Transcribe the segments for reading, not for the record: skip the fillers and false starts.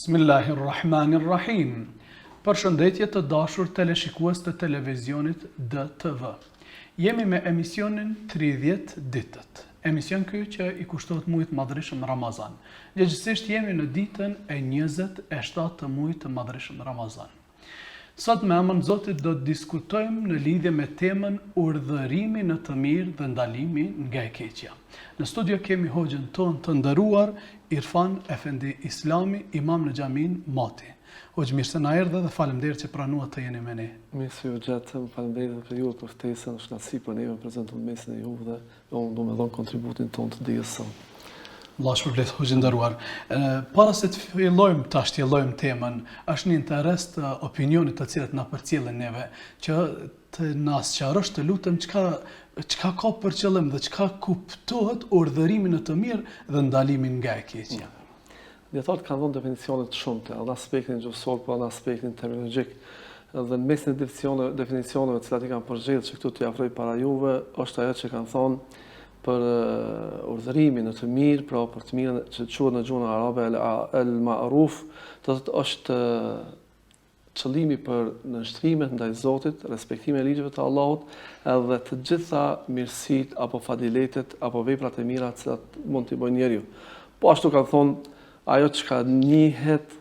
Bismillahirrahmanirrahim. Përshëndetje të dashur teleshikues të televizionit DTV. Jemi me emisionin 30 ditët. Emision ky që i kushtohet muajit madhreshëm Ramazan. Gjithsesi jemi në ditën e 27 të muajit të madhreshëm Ramazan. Sot me emrin Zotit do të diskutojmë në lidhje me temën urdhërimi në të mirë dhe ndalimi nga e keqja. Në studio kemi hoxhën tonë të nderuar Irfan Islami, imam në xhamin Mati. Hoxh, mirë se na erdhe dhe faleminderit që pranuat të jeni me ne. Mirë se ju gjetëm, faleminderit për ju për ftesën, është kënaqësi për ne me prezantuar mesin e juve dhe unë do me dhon kontributin tonë të dijes sot. Allah shpërblet, hoxhë nderuar. Para se të fillojmë ta shtjellojmë temën, është një interes të opinionit të cilët na përcjellen neve, që të na sqarosh të lutem çka ka për qëllim dhe çka kuptohet urdhërimi në të mirë dhe ndalimi nga e keqja. Dietarët kanë dhënë definicione të shumta, edhe aspektin gjuhësor, po edhe aspektin terminologjik. Dhe në mes në definicioneve të cilat i kanë përgjithë që këtu t'i afroj para juve, është ajo që kanë thonë për urdhërimin në të mirë, pra për të mirën që quhet në gjuhën arabe el-ma'ruf, do të është qëllimi për nënshtrimet ndaj Zotit, respektimi e ligjeve të Allahut, edhe të gjitha mirësitë apo fadiletet apo veprat e mira që mund t'i bëjë njeriu. Po ashtu kanë thonë ajo që ka njihet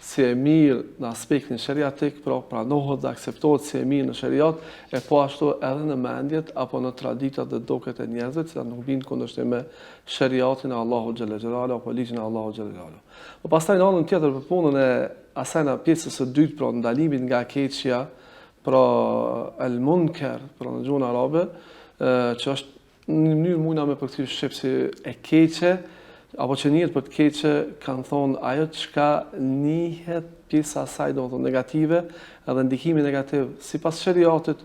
si e mirë në aspektin shariatik, pra pranohet dhe akseptohet si e mirë në shariat, e po ashtu edhe në mendjet apo në traditat dhe doket e njerëzve, që nuk vinë kundërshtim me shariatin e Allahu xhalla xhelalu apo ligjin e Allahu xhalla xhelalu. Po pastaj në anën tjetër për punën e asaj pjesës së dytë, pra ndalimin nga keqja, pra el munker, pra në gjuhën arabe, që është në mënyrë mujna me përkthyer shqip si e keqe, apo që njihet për të keqe, kanë thonë ajo çka njihet pjesa e saj domethënë negative, edhe ndikimi negativ sipas shariatit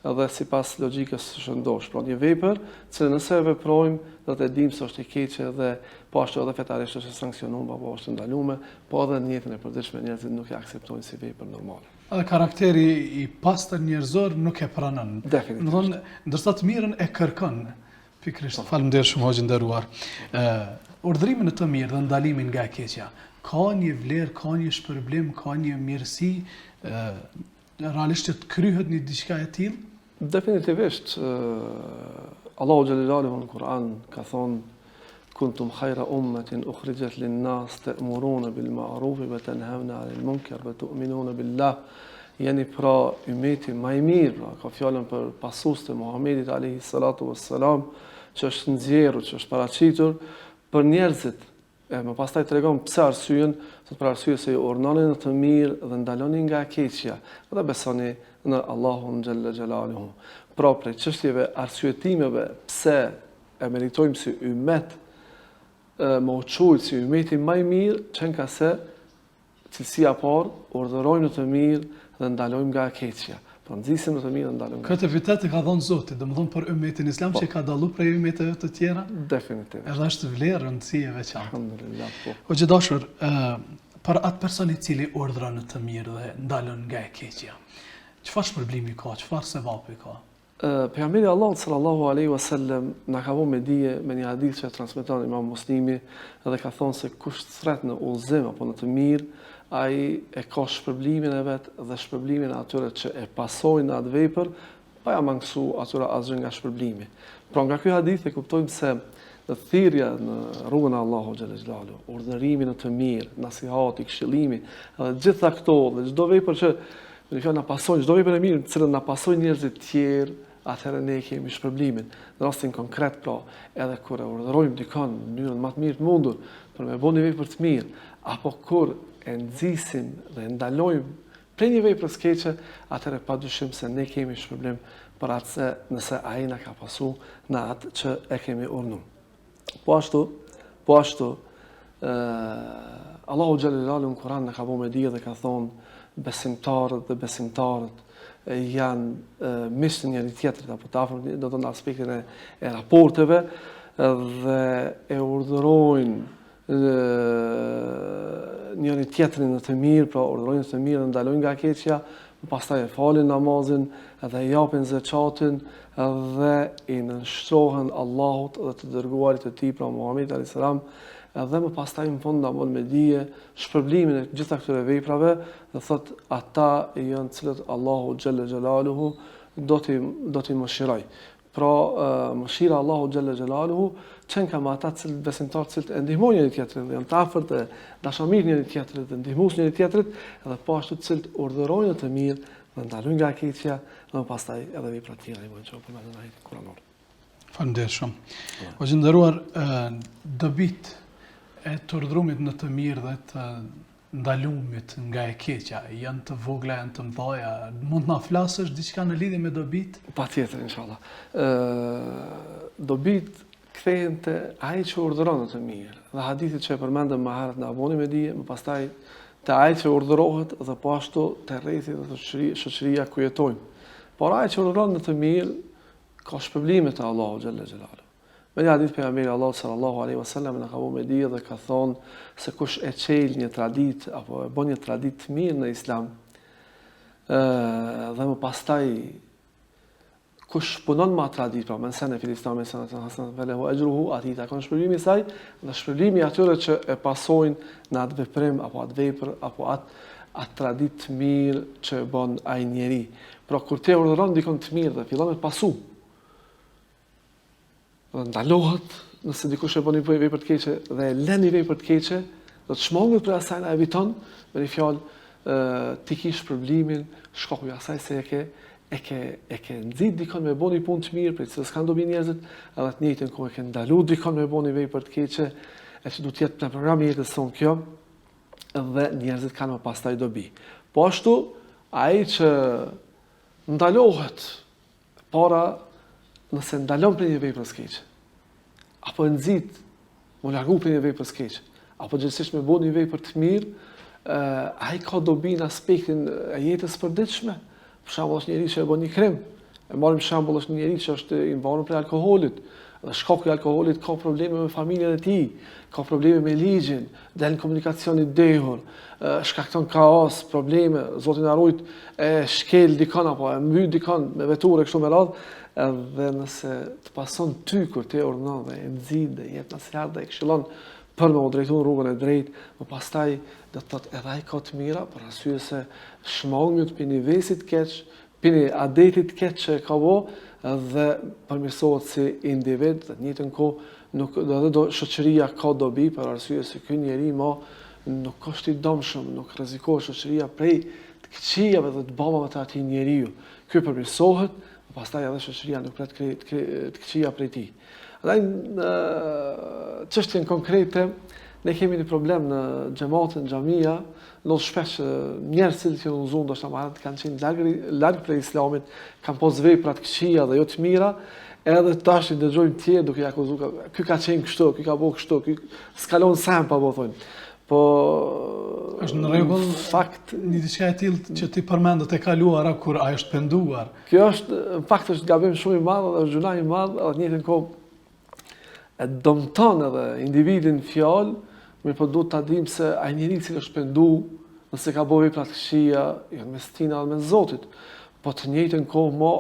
edhe sipas logjikës së shëndosh. Pra një vepër që nëse e veprojmë do të dimë se është e keqe dhe po ashtu edhe fetarisht është e sanksionuar apo është ndaluar, po edhe në jetën e përditshme njerëzit nuk e akceptojnë si vepër normale. Edhe karakteri i pastër njerëzor nuk e pranon. Definitivisht. Ndërsa të mirën e kërkon. Pikërisht. Faleminderit shumë hoxhë nderuar. Urdhërimi në të mirë dhe ndalimin nga e keqja, ka një vlerë, ka një shpërblim, ka një mirësi realisht që të kryhet një diçka e tillë? Definitivisht. Allahu xhallahu në Kur'an ka thonë kuntum khayra ummatin ukhrijat lin-nas ta'muruna bil ma'ruf wa tanhauna 'anil munkar wa tu'minuna billah. Jeni pra ymeti më i mirë, pra ka fjalën për pasues të Muhamedit alayhi salatu wassalam, që është nxjerrur, që është paraqitur për njerëzit. Më pastaj tregon pse arsyen, thot për arsye se ju urdhëroni në të mirë dhe ndaloni nga e keqja, dhe besoni në Allahun xhalla xhelaluhu. Pra prej çështjeve arsyetimeve pse e meritojmë si ymmet më u quajt si ymeti më i mirë, çen ka se cilësia parë, urdhërojmë në të mirë dhe ndalojmë nga e keqja. Po nxisim në të mirë dhe ndalojmë. Këtë epitet e ka dhënë Zoti, domethënë për ummetin islam që ka dalluar prej ummeteve të tjera? Definitivisht. Edhe është vlerë rëndësi e veçantë. Alhamdulillah. Po. O që dashur, për atë person i cili urdhëron në të mirë dhe ndalon nga e keqja, çfarë shpërblimi ka, çfarë sevapi ka? Pejgamberi Allahut sallallahu alaihi wasallam na ka vënë me dije me një hadith që transmeton Imam Muslimi dhe ka thonë se kush thret në udhëzim apo në të mirë, ai e ka shpërblimin e vet dhe shpërblimin e atyre që e pasojnë atë vepër, pa ja mangësu atyre asgjë nga shpërblimi. Pra nga ky hadith e kuptojmë se thirrja në rrugën e Allahut xhallahu xhelalu, urdhërimi në të mirë, nasihati, këshillimi, edhe gjitha këto dhe çdo vepër që në fjalë na pasojnë, çdo vepër e mirë, që na pasojnë njerëzit të tjerë, atëherë ne kemi shpërblimin. Në rastin konkret, pra, edhe kur e urdhërojmë dikon në mënyrën më të mirë të mundur për me bënë një vepër të mirë, apo kur e nxisim dhe ndalojmë prej një vepre të keqe, atëherë padyshim se ne kemi shpërblim për atë se nëse ai na ka pasu në atë që e kemi urdhëruar. Po ashtu, Allahu xhallahu në Kur'an na ka vënë me dije dhe ka thonë besimtarët dhe besimtarët janë miq të njëri tjetrit apo të afërt, do të thonë aspektin e raporteve dhe e urdhërojnë njëri tjetrin në të mirë, pra urdhërojnë të mirë dhe ndalojnë nga keqja, pastaj e falin namazin dhe japin zakatin dhe i nënshtrohen Allahut dhe të dërguarit të tij, pra Muhamedit alayhis salam, edhe më pastaj në fund na bën me dije shpërblimin e gjitha këtyre veprave dhe thot ata janë cilët Allahu xhalla xhelaluhu do t'i mëshiroj. Pra mëshira Allahu xhalla xhelaluhu çen kam ata cilët besimtarë cilët e ndihmojnë njëri tjetrin, janë të afërt e dashamirë njëri tjetrit, të ndihmues njëri tjetrit, edhe po ashtu cilët urdhërojnë të mirë dhe ndalojnë nga e keqja dhe më pastaj edhe vepra të tjera i bëjnë çfarë përmendet në ajetin kuranor. Faleminderit shumë. O gjendëruar, dobit e të urdhërumit në të mirë dhe të ndalumit nga e keqja janë të vogla, janë të mëdha, mund na flasësh diçka në lidhje me dobit? Patjetër, inshallah. Dobit kthehen te ai që urdhëron të mirë. Dhe hadithit që e përmendëm më herët në aboni me dije, më pastaj te ai që urdhërohet dhe po ashtu te rrethi dhe shoqëria ku jetojmë. Por ai që urdhëron në të mirë ka shpërblime te Allahu xhalla xhelalu. Me një hadith pejgamberi Allahu sallallahu alaihi wasallam na ka vënë me dije dhe ka thonë se kush e çel një traditë apo e bën një traditë të mirë në Islam, dhe më pastaj kush punon me atë traditë, pra mëson e filistan mëson atë hasan falahu ajruhu, ati takon shpërblimi i saj dhe shpërblimi i atyre që e pasojnë në atë veprim apo atë vepër apo atë traditë të mirë që bën ai njeri. Pra kur ti urdhëron dikon të mirë dhe fillon të pasu, dhe ndalohet nëse dikush e bën një vepër të keqe dhe e lën një vepër të keqe, do të shmangut për asaj na eviton, me një fjalë ti ke shpërblimin, shkaku i asaj se e ke nxit dikon me bën një punë të mirë, për se s'kan dobi njerëzit, edhe të njëjtën kohë e ke ndalu dikon me bën një vepër të keqe, e që duhet të jetë në programin e jetës sonë kjo, dhe njerëzit kanë më pastaj dobi. Po ashtu, ai që ndalohet para nëse ndalon për një vepër të keqe, apo nxit mu largu për një vepër të keqe, apo gjithsesi me bën një vepër të mirë, ai ka dobi në aspektin e jetës përditshme. Për shembull, është njëri që e bën një krim. E marrim shembull, është njëri që është i mbarur prej alkoolit, dhe shkaku i alkoolit ka probleme me familjen e tij, ka probleme me ligjin, del në komunikacion i dehur, shkakton kaos, probleme, Zoti na ruaj, e shkel dikon apo e mbyt dikon me veturë kështu me radhë, edhe nëse të pason ty kur ti urdhënon dhe e nxit dhe jep nasihat dhe e këshillon për me u drejtu në rrugën e drejtë, më pastaj do të thotë edhe ai ka të mira, për arsye se shmangut për një vesit keq, për një adetit keq që ka bo, dhe përmirësohet si individ, dhe njëtën kohë do shoqëria ka dobi, për arsye se ky njeri nuk është i domshëm, nuk rrezikohet shoqëria prej të këqijave dhe të bamave të atij njeriu. Ky përmirësohet, pastaj edhe shoqëria nuk pret të këqija prej tij. Dhe në çështjen konkrete, ne kemi një problem në xhamatin, në xhamia, ndodh shpesh njerëz që janë udhëzuar ndoshta marrë kanë qenë larg prej Islamit, kanë pas vepra të këqija dhe jo të mira, edhe tash i dëgjojmë tjerë duke i akuzuar, ky ka qenë kështu, ky ka bëu kështu, ky skalon sam pa thonë. Po është në rregull fakt një diçka e tillë që ti përmendet e kaluara kur ai është penduar. Kjo është në fakt është gabim shumë i madh dhe është gjuna i madh, edhe në njëjtën kohë e dëmton edhe individin fjalë, mirë po duhet ta dim se ai njeriu i cili është pendu, nëse ka bëu vepra të këqija, janë mes tina dhe mes Zotit. Po të njëjtën kohë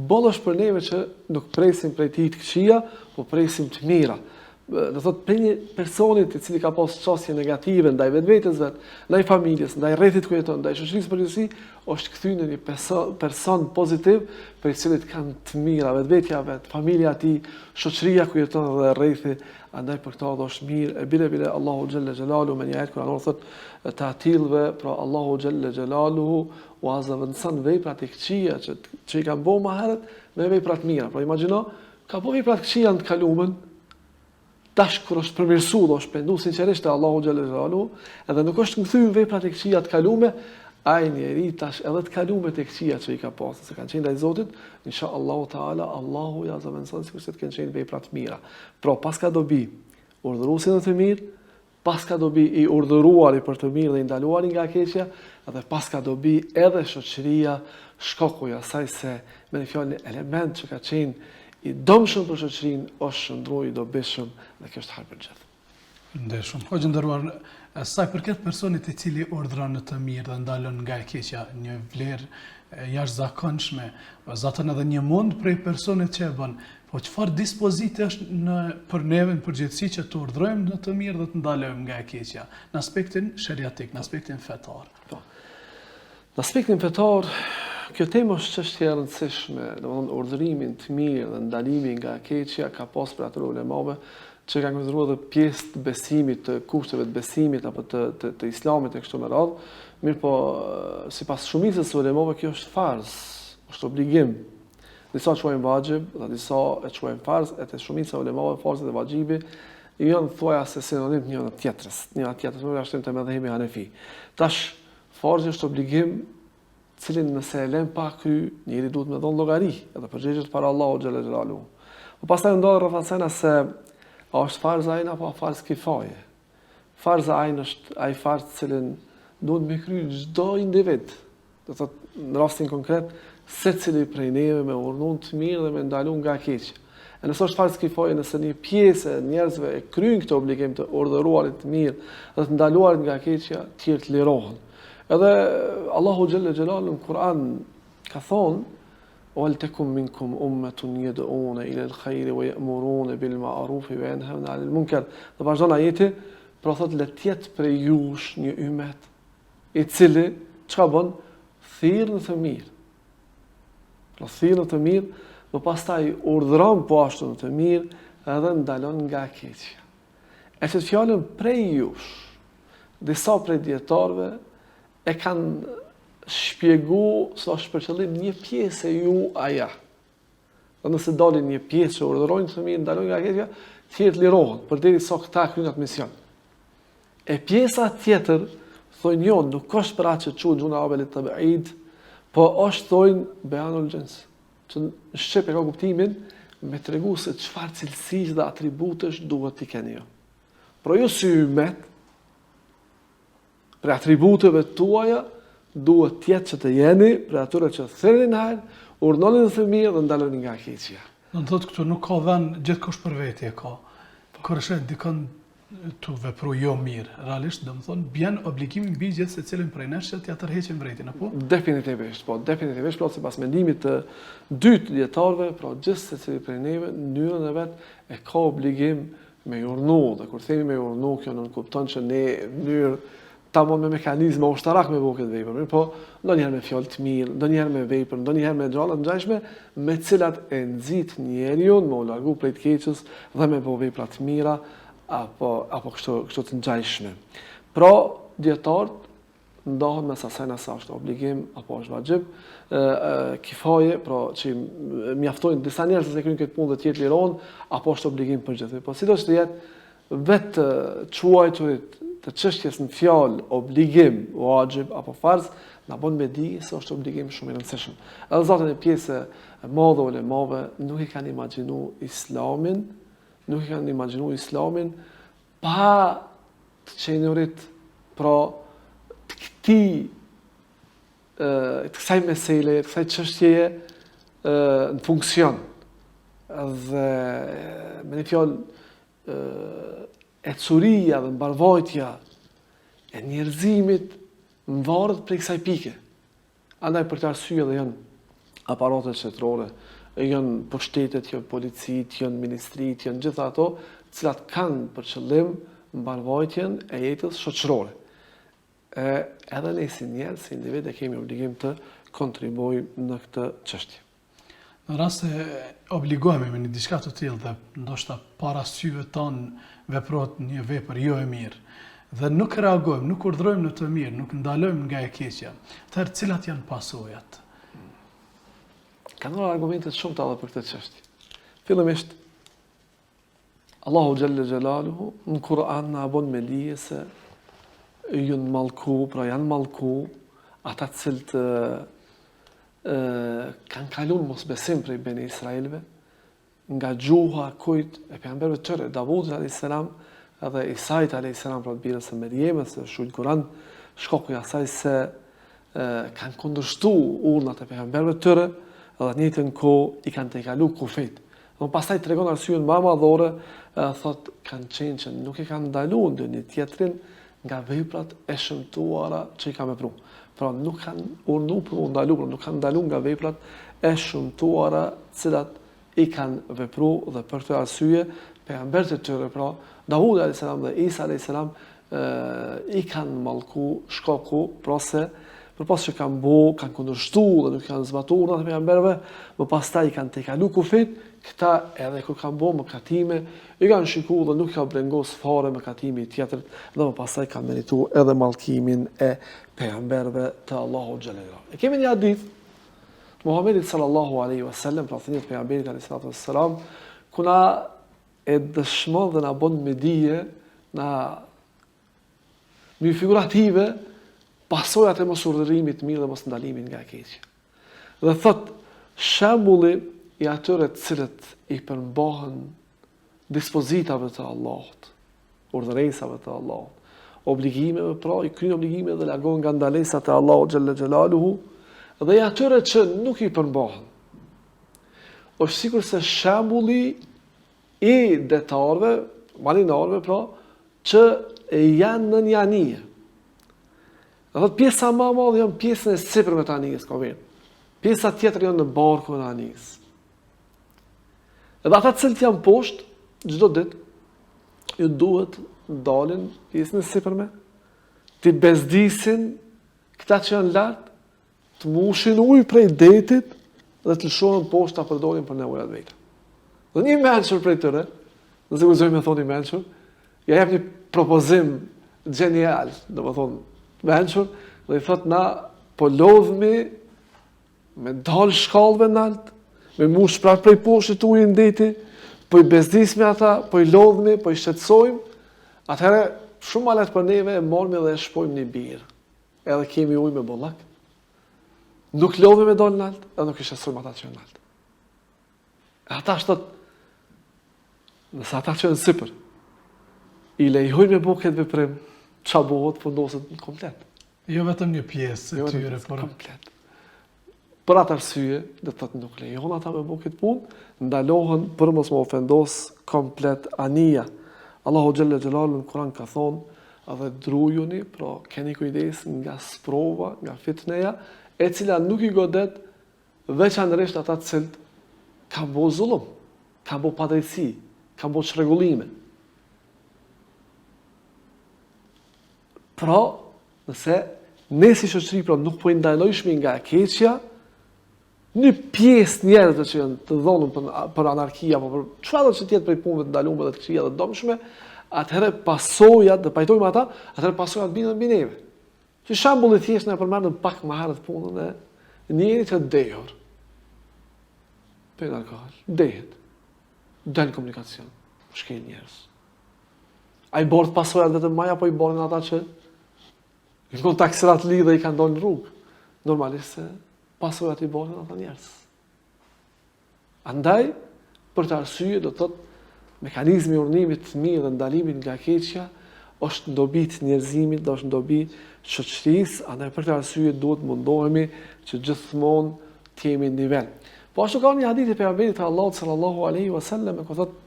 bollësh për neve që nuk presim prej tij të këqija, po presim të mira. Do thotë për një personit i cili ka pas çësje negative ndaj vetvetes vet, ndaj familjes, ndaj rrethit ku jeton, ndaj shoqërisë përgjithësi, është kthyer në një person pozitiv për i cilit kanë të mira vetvetja vet, familja e tij, shoqëria ku jeton dhe rrethi, andaj për këtë do është mirë. E bile Allahu xhalla xhelalu me një ajet kuranor thotë të atillëve, pra Allahu xhalla xhelalu u azavënson veprat e këqija që i kanë bëu më herët me vepra të mira. Pra imagjino, ka bëu vepra të këqija në të kaluamën, tash kur është përmirësu dhe është pendu sinqerisht te Allahu xhalla xhelalu, edhe nuk është kthyer veprat e këqija të kaluame, ai njeri tash edhe të kalumet e këqija që i ka pasur, se kanë qenë ndaj Zotit, inshallah taala Allahu ja zëvendëson sikur se të kenë qenë vepra të mira. Pra pas ka dobi urdhëruesi në të mirë, pas ka dobi i urdhëruari për të mirë dhe i ndaluari nga keqja, edhe pas ka dobi edhe shoqëria, shkaku i asaj se me një fjalë element që ka qenë i domshëm për shoqërinë është shndruar i dobishëm dhe kjo është hall për gjithë. Ndeshëm. O gjëndëruar, sa i përket personit i cili urdhëron në të mirë dhe ndalon nga e keqja, një vlerë jashtëzakonshme, zatën edhe një mund prej personit që e bën, po çfarë dispoziti është për neve në përgjithësi që të urdhërojmë në të mirë dhe të ndalojmë nga e keqja, në aspektin sheriatik, në aspektin fetar. Po. Në aspektin fetar, kjo temë është çështje e rëndësishme, domethënë urdhërimin të mirë dhe ndalimin nga e keqja ka pas për atë ulemave që kanë konsideruar edhe pjesë të besimit, të kushteve të besimit apo të islamit e kështu me radhë, mirë po sipas shumicës së ulemave kjo është farz, është obligim. Disa quajnë vajib, dhe disa e quajnë farz, e të shumica e ulemave farzet e vajibi janë thuaja se sinonim të njëra tjetrës. Njëra tjetrës nuk është të mëdhemi hanefi. Tash farzi është obligim, cilin nëse e lën pa kry, njëri duhet me dhënë llogari, edhe përgjigjet para Allahu xhalla xhelalu. Po pastaj ndodhet rrethana se a është farz ajin apo farz kifaje. Farz ajin është ai farz cilin duhet me kry çdo individ. Do thotë në rastin konkret secili prej neve me urdhën të mirë dhe me ndalu nga keq. E nëse është farz kifaje, nëse një pjesë e njerëzve e kryen këtë obligim të urdhëruarit të mirë dhe të ndaluarit nga keqja, tjerë të lirohen. Edhe Allahu xhalla xhelalu në Kur'an ka thonë وَلْتَكُمْ مِنْكُمْ أُمَّةٌ يَدْعُونَ إِلَى الْخَيْرِ وَيَأْمُرُونَ بِالْمَعْرُوفِ وَيَنْهَوْنَ عَنِ الْمُنكَرِ. Dhe vazhdon ajeti, pra thotë le të jetë prej jush një ummet i cili çka bën? Thirr në të mirë. Pra thirr në të mirë, dhe pastaj urdhëron po ashtu në të mirë edhe ndalon nga keqja. E që fjalën prej jush, disa prej dietarëve e kanë shpjegu se është për qëllim një pjesë e ju aja. Dhe nëse dalin një pjesë që urdhërojnë të mirë, ndalojnë nga keqja, tjerë lirohen, përderisa këta kryejnë atë mision. E pjesa tjetër thonë jo, nuk është për atë që quhet gjuna abelit të bëjid, po është thonë beanul gjens, që në shqip e ka kuptimin me tregu se çfarë cilësish dhe atributesh duhet t'i keni jo. Pro ju si ymet, për atributeve tuaja, duhet tjetë që të jeni për atyre që thërni në hajrë, urdhënoni në të mirë dhe ndaloni nga keqja. Do të thotë këtu nuk ka vend gjithkush për veti e ka. Kur është dikon të vepru jo mirë, realisht domethënë bjen obligimi mbi gjithë secilin prej nesh që t'ia tërheqim vretin, apo? Definitivisht, po, definitivisht, pra sipas mendimit të dytë dietarëve, pra gjithë secili prej neve në mënyrën e vet e ka obligim me urdhënu, dhe kur themi me urdhënu, kjo nuk kupton që ne në mënyrë tamam me mekanizma ushtarak me bëu këtë vepër, po ndonjëherë me fjalë të mirë, ndonjëherë me vepër, ndonjëherë me gjalla të ngjashme, me të cilat e nxit njeriu me u largu prej të keqës dhe me bëu vepra të mira apo kështu të ngjashme. Pra dietarët ndahen mes asaj sa është obligim apo është vajib, kifaje, pra që mjaftojnë disa njerëz se kryejnë këtë punë dhe tjerë lirohen, apo është obligim për gjithë. Po sidoqë të jetë vetë quajturit të çështjes në fjalë obligim, wajib apo farz, na bën me di se është obligim shumë i rëndësishëm. Edhe zatën e pjesë e madhe ulemave nuk i kanë imagjinu islamin pa të qenurit pra të kësaj mesele, të kësaj çështjeje në funksion. Dhe me një fjalë ecuria dhe mbarvajtja e njerëzimit varet prej kësaj pike. Andaj për këtë arsye dhe janë aparatet shtetërore, janë pushtetet, janë policit, janë ministrit, janë gjitha ato, cilat kanë për qëllim mbarvajtjen e jetës shoqërore. Edhe ne si njerëz, si individ e kemi obligim të kontribuojmë në këtë çështje. Në rast se obligohemi me një diçka të tillë dhe ndoshta para syve tonë veprohet një vepër jo e mirë dhe nuk reagojmë, nuk urdhërojmë në të mirë, nuk ndalojmë nga e keqja, atëherë cilat janë pasojat? Kanë argumente shumë të edhe për këtë çështje. Fillimisht Allahu xhalla xhelaluhu në Kur'an na bën me dije se janë mallku, pra janë mallku ata të cilët kanë kaluar mosbesim prej beni Israelve nga gjuha kujt e pejgamberëve të tyre, Davudit alayhis salam edhe Isait alayhis salam, pra birës së Meriemës, së shujt Kur'an, shkoku i asaj se kanë kundërshtuar urdhat e pejgamberëve të tyre, edhe në njëjtën kohë i kanë tejkalu kufit Pastaj tregon arsyeën më madhore, thot kanë qenë që nuk e kanë ndaluar ndonjë tjetrin nga veprat e shëmtuara që i ka vepruar. Pra nuk kanë urnu për u ndaluar, nuk kanë ndaluar nga veprat e shëmtuara cilat i kanë vepruar dhe për këtë arsye pejgamberët e tyre, pra Davudi alayhis salam dhe Isa alayhis salam i kanë mallku shkoku, pra se përpas që kanë kundërshtuar dhe nuk kanë zbatuar urdhrat e pejgamberëve, më pastaj kanë tejkalu kufit, këta edhe kur kanë bërë mëkatime, i kanë shikuar dhe nuk ka brengos fare mëkatimi tjetër dhe më pastaj kanë merituar edhe mallkimin e pejgamberëve të Allahu xhallahu ala. E kemi një hadith të Muhamedit sallallahu alaihi wasallam, pra thënie të pejgamberit alayhis salam, ku na e dëshmon dhe na bën me dije, na mi figurative pasojat e mos urdhërimit mirë dhe mos ndalimit nga e keqja. Dhe thot, shembulli i atyre të cilët i përmbahen dispozitave të Allahut, urdhëresave të Allahut, obligimeve, pra i kryen obligime dhe largohen nga ndalesat e Allahut xhalla xhelaluhu, dhe i atyre që nuk i përmbahen. Është sikur se shembulli i detarëve, marinarëve, pra, që janë në një anije. Dhe thot, pjesa më e madhe janë pjesën e sipërme të anijes, pjesa tjetër janë në barkun e anijes. Edhe ata të cilët janë poshtë, çdo ditë, ju duhet dalin pjesën e sipërme, të bezdisin këta që janë lart, të mushin ujë prej detit dhe të lëshohen poshtë ta përdorin për nevojat vetë. Dhe një mençur prej tyre, nëse guxojmë me thonë mençur, ja jep një propozim genial, domethënë mençur, dhe i thot na po lodhemi me dal shkallëve nalt, me mush prapë prej poshtë ujin deti, po i bezdismi ata, po i lodhemi, po i shqetësojmë, atëherë shumë më lehtë për neve e marrëmi dhe e shpojmë një birë. Edhe kemi ujë me bollak. Nuk lodhemi me dal nalt, edhe nuk i shqetësojmë ata që janë nalt. Ata thot, nëse ata që janë sipër, i lejojnë me bëu këtë veprim, ç'a bëhet fundoset komplet. Jo vetëm një pjesë e tyre, por komplet. Për atë arsye, dhe thotë nuk lejon ata me bëu këtë punë, ndalohen për mos më ofendos komplet anija. Allahu xhalla xhelalu në Kur'an ka thonë, edhe drujuni, pra keni kujdes nga sprova, nga fitneja, e cila nuk i godet veçanërisht ata të cilët kanë bëu zullum, kanë bëu padrejtësi, kanë bëu çrregullime. Pra, nëse ne si shoqëri pra nuk po i ndalojshmi nga e keqja, një pjesë njerëzve që janë të dhënur për anarkia apo për çfarë që tjetë prej punëve të ndaluara dhe të këqija dhe dëmshme, atëherë pasojat, dhe pajtojmë ata, atëherë pasojat bindën mbi neve. Si shembull i thjeshtë na përmendëm pak më herët punën e njerit që dehur. Për alkohol, dehet. Dal komunikacion, shkel njerëz. Ai bord pasojat vetëm maja, apo i bordin ata që në kontakt se atë lidhe i kanë ndonë në rrugë. Normalisht se pasojat i bordin ata njerëz. Andaj, për të arsye, do të thotë, mekanizmi i urdhërimit të mirë dhe ndalimit nga keqja është ndobi të njerëzimit, dhe është ndobi shoqërisë, andaj për të arsye duhet mundohemi që gjithmonë të jemi në nivel. Po ashtu ka një hadith e pejgamberit të Allahut sallallahu alaihi wasallam, ku thotë,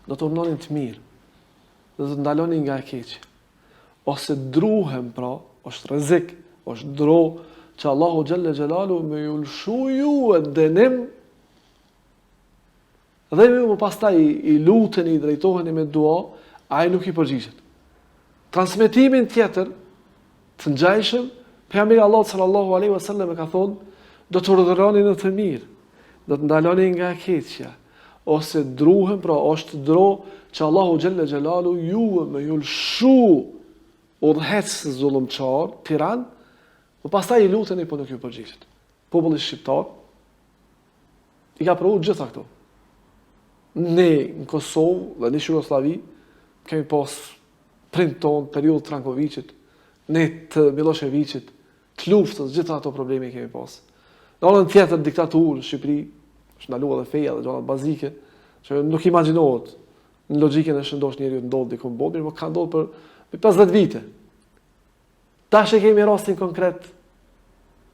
do të urdhëronin të mirë, do të ndalonin nga e keqja. Ose druhem, pra, është rrezik, është dro që Allahu xhalla xhelalu me ju lshu ju e dënim, dhe më pastaj i luteni, i drejtoheni me dua, ai nuk i përgjigjet. Transmetimin tjetër të ngjajshëm, pejgamberi Allahut sallallahu alaihi wasallam ka thonë, do të urdhëroni në të mirë, do të ndaloni nga e keqja, ose druhem, pra është dro që Allahu xhalla xhelalu ju me ju lshu udhëhec zullumçar, tiran, po pastaj i luteni po nuk ju përgjigjet. Populli shqiptar i ka provu gjitha këto. Ne në Kosovë dhe në Jugosllavi kemi pas prind ton periudhë Trankovicit, ne të Miloševićit, të luftës, gjitha ato probleme kemi pas. Në anën tjetër diktaturë në Shqipëri, është ndaluar edhe feja dhe gjërat bazike, që nuk imagjinohet në logjikën e shëndosh njeriu të ndodhë diku në botë, por ka ndodhur për 50 vite. Tash e kemi rastin konkret,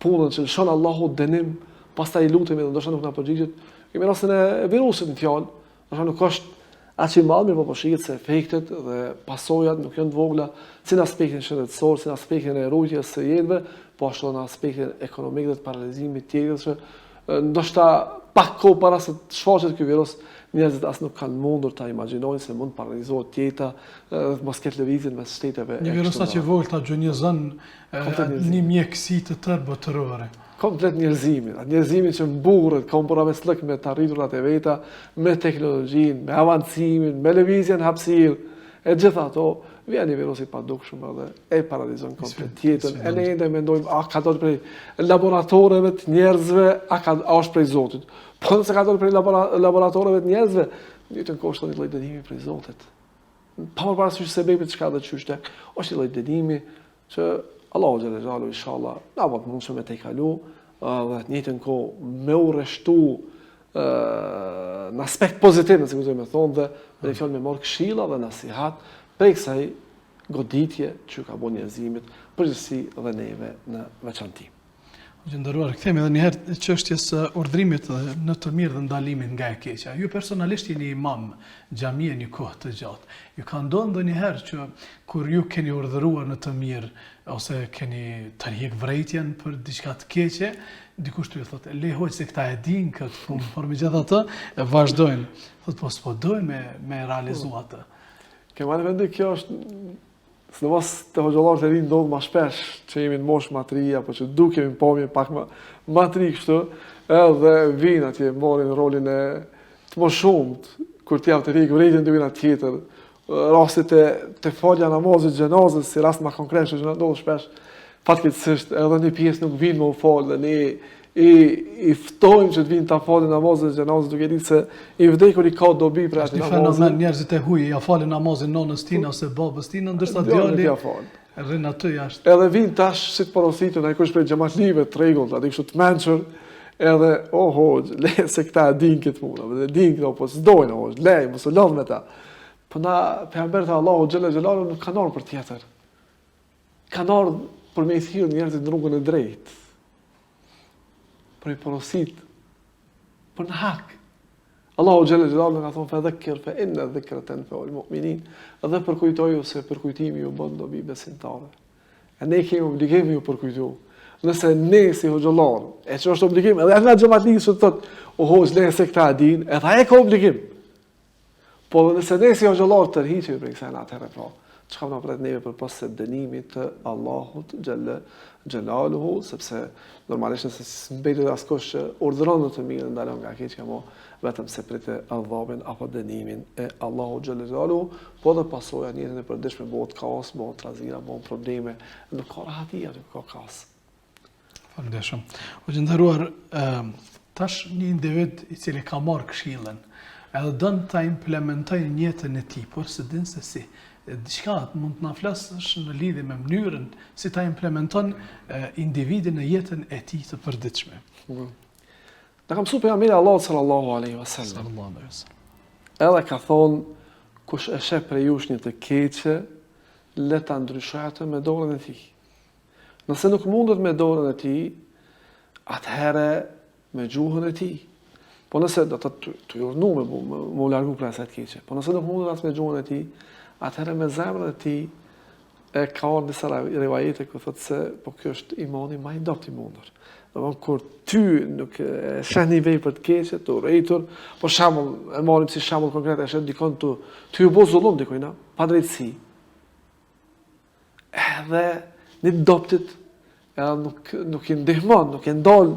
punën që lëshon Allahu dënim, pastaj lutemi dhe ndoshta nuk na përgjigjet, kemi rastin e virusit në fjalë, ndoshta nuk është aq i madh, mirë po shihet se efektet dhe pasojat nuk janë të vogla, si në aspektin shëndetësor, si në aspektin e rrugës së jetëve, po ashtu në aspektin ekonomik dhe të paralizimit tjetër që ndoshta pak kohë para se të shfaqet ky virus, njerëzit as nuk kanë mundur ta imagjinojnë se mund të paralizohet jeta, mos ketë lëvizjen mes shteteve. Një virus që vogël ta gjunjëzon një mjekësi të tërë botërore. Komplet njerëzimin. Atë njerëzimin që mburret kompromislëk me të arriturat e veta, me teknologjinë, me avancimin, me lëvizjen hapësirë, e gjitha ato vjen një virus i padukshëm edhe e paralizon komplet jetën. E ne ende mendojmë, a ka dalë prej laboratoreve të njerëzve, a është prej Zotit. Po nëse ka dalë prej laboratoreve të njerëzve, njëjtën kohë është një lloj dënimi prej Zotit. Pa më parasysh sebepet çka do të qyshte, është një lloj dënimi që Allahu xhallahu xhallahu inshallah na vot mundshëm me të kalu dhe të njëjtën kohë me u rreshtu në aspekt pozitiv, nëse guxoj me thonë, dhe me një fjalë me marr këshilla dhe nasihat prej kësaj goditje që ka bën njerëzimit, përgjithësi dhe neve në veçantë. Gjendëruar, kthehemi edhe një herë çështjes së urdhërimit në të mirë dhe ndalimit nga e keqja. Ju personalisht jeni imam xhamie një kohë të gjatë. Ju ka ndodhur ndonjëherë që kur ju keni urdhëruar në të mirë ose keni tërhiq vërejtjen për diçka të keqe, dikush t'ju thotë, le hoj se këta e din këtë punë, por megjithatë vazhdojnë. Thotë po s'po dojmë me realizu atë. Kemë mendoj kjo është sidomos të hoxhallarët e rinë ndodh më shpesh që jemi në moshë matri apo që dukemi pomje pak më matri kështu, edhe vinë atje morin rolin e të moshumt kur t'ja të rikë vërejtjen dy vina tjetër, rastit të falja namazit xhenazës si rast më konkret që na ndodh shpesh, fatkeqësisht edhe një pjesë nuk vinë më u falë dhe ne i ftojmë që të vinë ta falin namazin e xhenazës duke ditë se i vdekur i ka dobi për atë namaz. Është fenomen, njerëzit e huaj ja falin namazin nonës tina ose babës tina, ndërsa djali rrin aty jashtë. Edhe vinë tash si të porositur ai kush për xhamatlive të rregullt, aty kështu të mençur, edhe le se këta e din këtë punë, dhe din këto po s'dojnë, lej mos u lodh me ta. Po na pejgamberi Allahu xhalla xhelalu nuk kanë ardhur për tjetër. Kanë ardhur për me i thirrë njerëzit në rrugën e drejtë. Për i porosit, për në hak. Allahu xhalla xhelalu ka thonë fadhakkir fa inna dhikra tanfa'ul mu'minin, dhe përkujtoju se përkujtimi ju bën dobi besimtarëve. E ne kemi obligim ju përkujtu. Nëse ne si hoxhallar, e që është obligim, edhe nga xhamatliku që thotë, le se këta e din, edhe ai ka obligim. Po nëse ne si hoxhallar tërhiqemi për kësaj atëherë pra, çka na pret neve për pas dënimit të Allahut xhelaluhu, sepse normalisht nëse s'mbetet askush që urdhëron në të mirë ndalon nga keqja, mo vetëm se pritet adhabin apo dënimin e Allahut xhelaluhu, po dhe pasoja në jetën e përditshme bëhet kaos, bëhet trazira, bëhen probleme, nuk ka rahati aty, ka kaos. Falënderoj. O gjendëruar, tash një individ i cili ka marrë këshillën, edhe don ta implementojë në jetën e tij, por s'e din se si. Diçka mund të na flasësh në lidhje me mënyrën si ta implementon individi në jetën e tij të përditshme. Na ka mësuar pejgamberi Allahu sallallahu alaihi wasallam. Edhe ka thonë, kush e sheh prej jush një të keqe, le ta ndryshojë atë me dorën e tij. Nëse nuk mundet me dorën e tij, atëherë me gjuhën e tij. Po nëse do të urdhnu me largu prej asaj të keqe. Po nëse nuk mundet as me gjuhën e tij, atëherë me zemrën e tij e ka ardhur disa rivajete ku thotë se po kjo është imani më i dobët i mundur. Domthon kur ty nuk sheh një vepër të keqe, të urrëtur, për shembull, e marrim si shembull konkret, e sheh dikon ty u bë zullum dikujt, pa drejtësi. Edhe në dobtit edhe nuk i ndihmon, nuk e ndal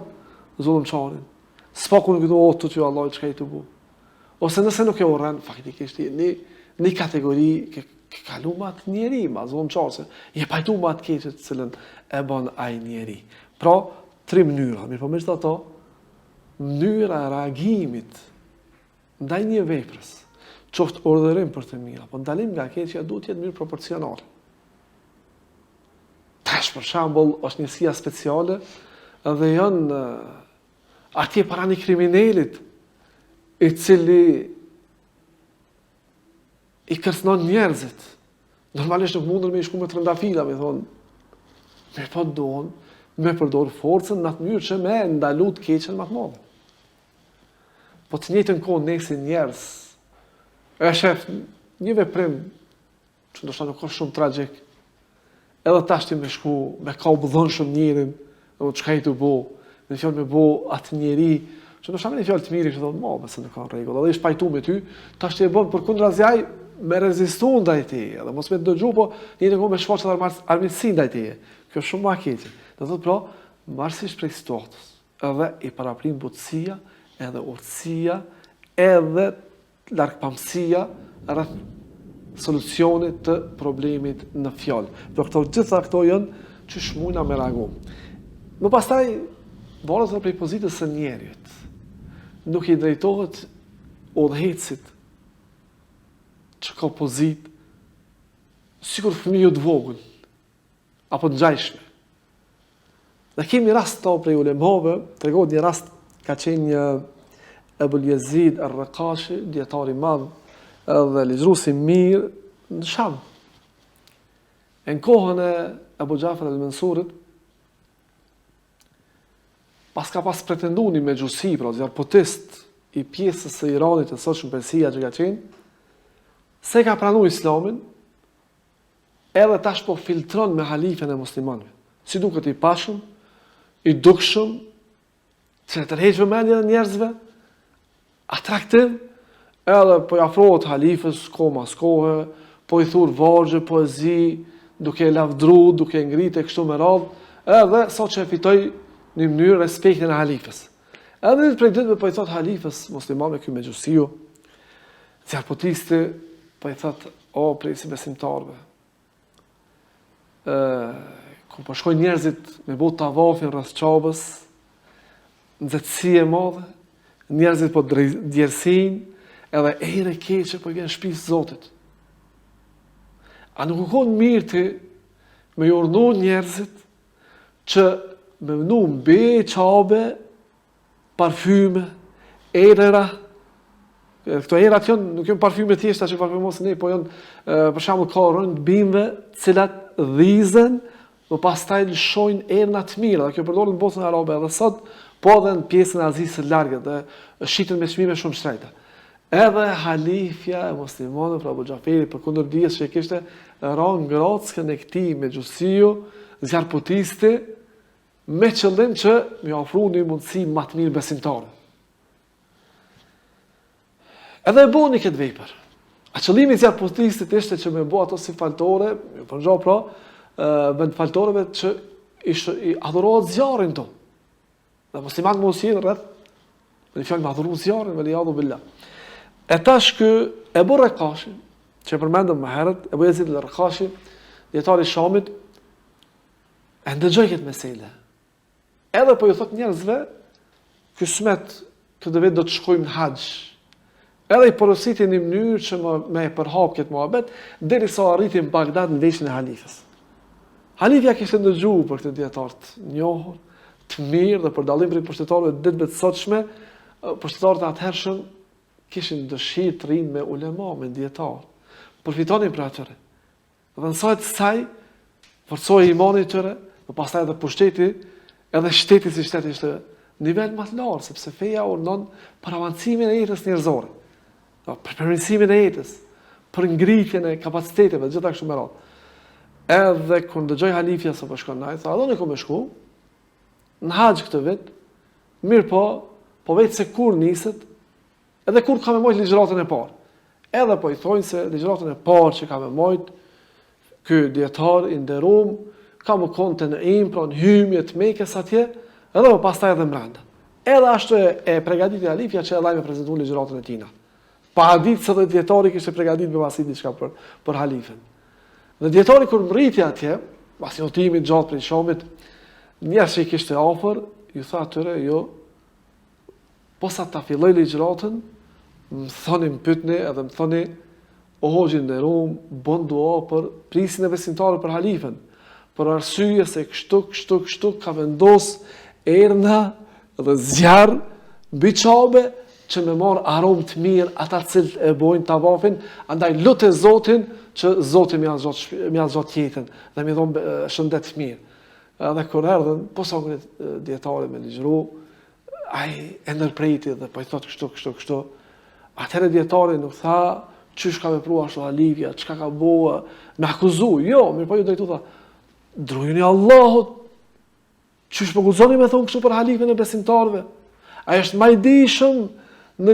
zullumçarin. S'paku nuk do të ty Allah çka i të bu. Ose nëse nuk e urren, faktikisht një kategori ke kalu ma atë njeri, ma zonë qase, je pajtu ma atë keqe të cilën e ban ai njeri. Pra, 3 mënyra, mirë po mështë ato, mënyra e reagimit ndaj një veprës, qoftë urdhërim për të mira, po ndalim nga keqja duhet të jetë mënyrë proporcionale. Tash për shembull është njësia speciale dhe janë atje para një kriminalit i cili i kërcënon njerëzit. Normalisht nuk mundën me i shku me trëndafila, me thonë, me po doon, me përdor forcën në atë mënyrë që me ndalu të keqen më të madhe. po të njëjtën kohë ne si njerëz e shef një veprim që ndoshta nuk është shumë tragjik. Edhe tash ti me shku me ka bullon shumë njërin, do të çka i të bo, me fjalë me bo atë njeri, që ndoshta me një fjalë të mirë që thonë, "Mo, se nuk ka rregull." Edhe i shpajtu me ty, tash ti e bën përkundrazi ai me rezistu ndaj teje, edhe mos me dëgju, po një kohë me shfaqet armiqësi ndaj teje. Kjo është shumë më e keqe. Do thotë pra, marrësisht prej situatës, edhe i paraprim butësia, edhe urtësia, edhe largpamësia rreth solucionit të problemit në fjalë. Do gjitha këto janë që shmujna me reagu. Më pastaj, varet edhe prej pozitës së njerit. Nuk i drejtohet udhëhecit që ka pozitë sikur fëmijë të vogël apo të ngjajshme. Dhe kemi rast të prej ulemave, tregohet një rast ka qenë një Ebul Yazid ar-Raqashi, dietar i madh dhe ligjërues i mirë në Sham. Në kohën e Abu Jafar al-Mansurit, pas pretenduar me gjusi, pra zjarpotist i pjesës së Iranit të sotshëm Persia që ka qenë, se ka pranuar Islamin, edhe tash po filtron me halifen e muslimanëve. Si duket i pashëm, i dukshëm, që tërheq vëmendjen e njerëzve, atraktiv, edhe po i afrohet halifës kohë mas kohë, po i thur vargje, poezi, duke e lavdru, duke ngritë kështu me radhë, edhe sa që e fitoj në mënyrë respektin e halifës. Edhe një prej ditëve po i thot halifës muslimanëve ky me xhusiu, zjarpotisti po i thot, o prej si besimtarëve, ku po shkojnë njerëzit me bot tavafin rreth Çabës, nxehtësi e madhe, njerëzit po djersin, edhe ere keqe po i vjen shtëpisë Zotit. A nuk u konë mirë ti me i urnu njerëzit që me mënu mbe qabe, parfyme, erera, këto erat janë, nuk janë parfyme thjeshta që parfymosin ne, po janë për shembull ka rënd bimëve, cilat dhizen, dhe pastaj lëshojnë erëna të mira, dhe kjo përdoret në botën arabe edhe sot, po edhe në pjesën e Azisë së Largët, dhe shiten me çmime shumë shtrejta. Edhe halifja e muslimanëve për Abu Jaferi përkundër dijes që e kishte rënë ngrockën e këtij me xhusiu, zjarpotisti, me qëllim që më ofru një mundësi më të mirë besimtare. Edhe e boni këtë vepër. A qëllimi i zjarpotistit ishte që me bo ato si faltore, për ngjo pra, vend faltoreve që i adhurohet zjarin to. Dhe muslimat mos jenë rreth, me një fjallë me adhuru zjarin, me lijadhu billah. E tash kë Ebu Raqashi, që e përmendëm më herët, Ebu Yazid al-Raqashi, djetari i Shamit, e ndëgjoj këtë mesele. Edhe po ju thot njerëzve, kësmet këtë vit do të shkojmë në haxh. Edhe i porositin një mënyrë që me e përhap këtë muhabet, deri sa arritin Bagdad në veshin e halifës. Halifja kishte ndëgjuar për këtë dietar të njohur, të mirë dhe për dallim prej pushtetarëve të ditëve të sotshme, pushtetarët e atëhershëm kishin dëshirë të rinë me ulema, me dietar. Përfitonin për atyre. Dhe në sajtë saj, forcoi imanin e tyre, dhe pastaj edhe pushteti, edhe shteti si shteti ishte nivel më të lartë, sepse feja urdhon për avancimin e jetës njerëzore, për përmirësimin e jetës, për ngritjen e kapaciteteve, gjitha kështu me radhë. Edhe kur ndëgjoj halifja se po shkon ai, tha, "Alloni ku më shku? Në haxh këtë vit, mirë po vetë se kur niset, edhe kur ka me mojt ligjëratën e parë." Edhe po i thojnë se ligjëratën e parë që ka me mojt, ky dietar i nderuar, ka më konte në im, pra në hymje të Mekës atje, edhe më pastaj edhe mbranda. Edhe ashtu e përgatiti halifja që edhe ai me prezantuar ligjëratën e tina. Pa ditë se dhe dietari kishte përgatitur me pasi diçka për halifen. Dhe dietari kur mbriti atje, pas notimit gjatë prej Shamit, njerëz që i kishte afër, ju tha atyre, jo, posa ta filloj ligjëratën, më thoni më pyetni edhe më thoni, o hoxhin nderuar, bën dua për prisin e besimtarëve për halifen. Për arsye se kështu ka vendos erna dhe zjarr mbi çabe që me marr aromë të mirë ata cilët e bojnë tavafin, andaj lutë Zotin që Zoti më ia zgjat jetën dhe më dhon shëndet të mirë. Edhe kur erdhën, po sa dietare me ligjëru, ai e ndërprejti dhe po i thot kështu. Atëherë dietari nuk tha çysh ka vepruar ashtu halifja, çka ka bëu, me akuzu. Jo, mirë po ju drejtu tha, drujeni Allahut. Çysh po guxoni me thonë kështu për halifën e besimtarëve? Ai është më i dijshëm në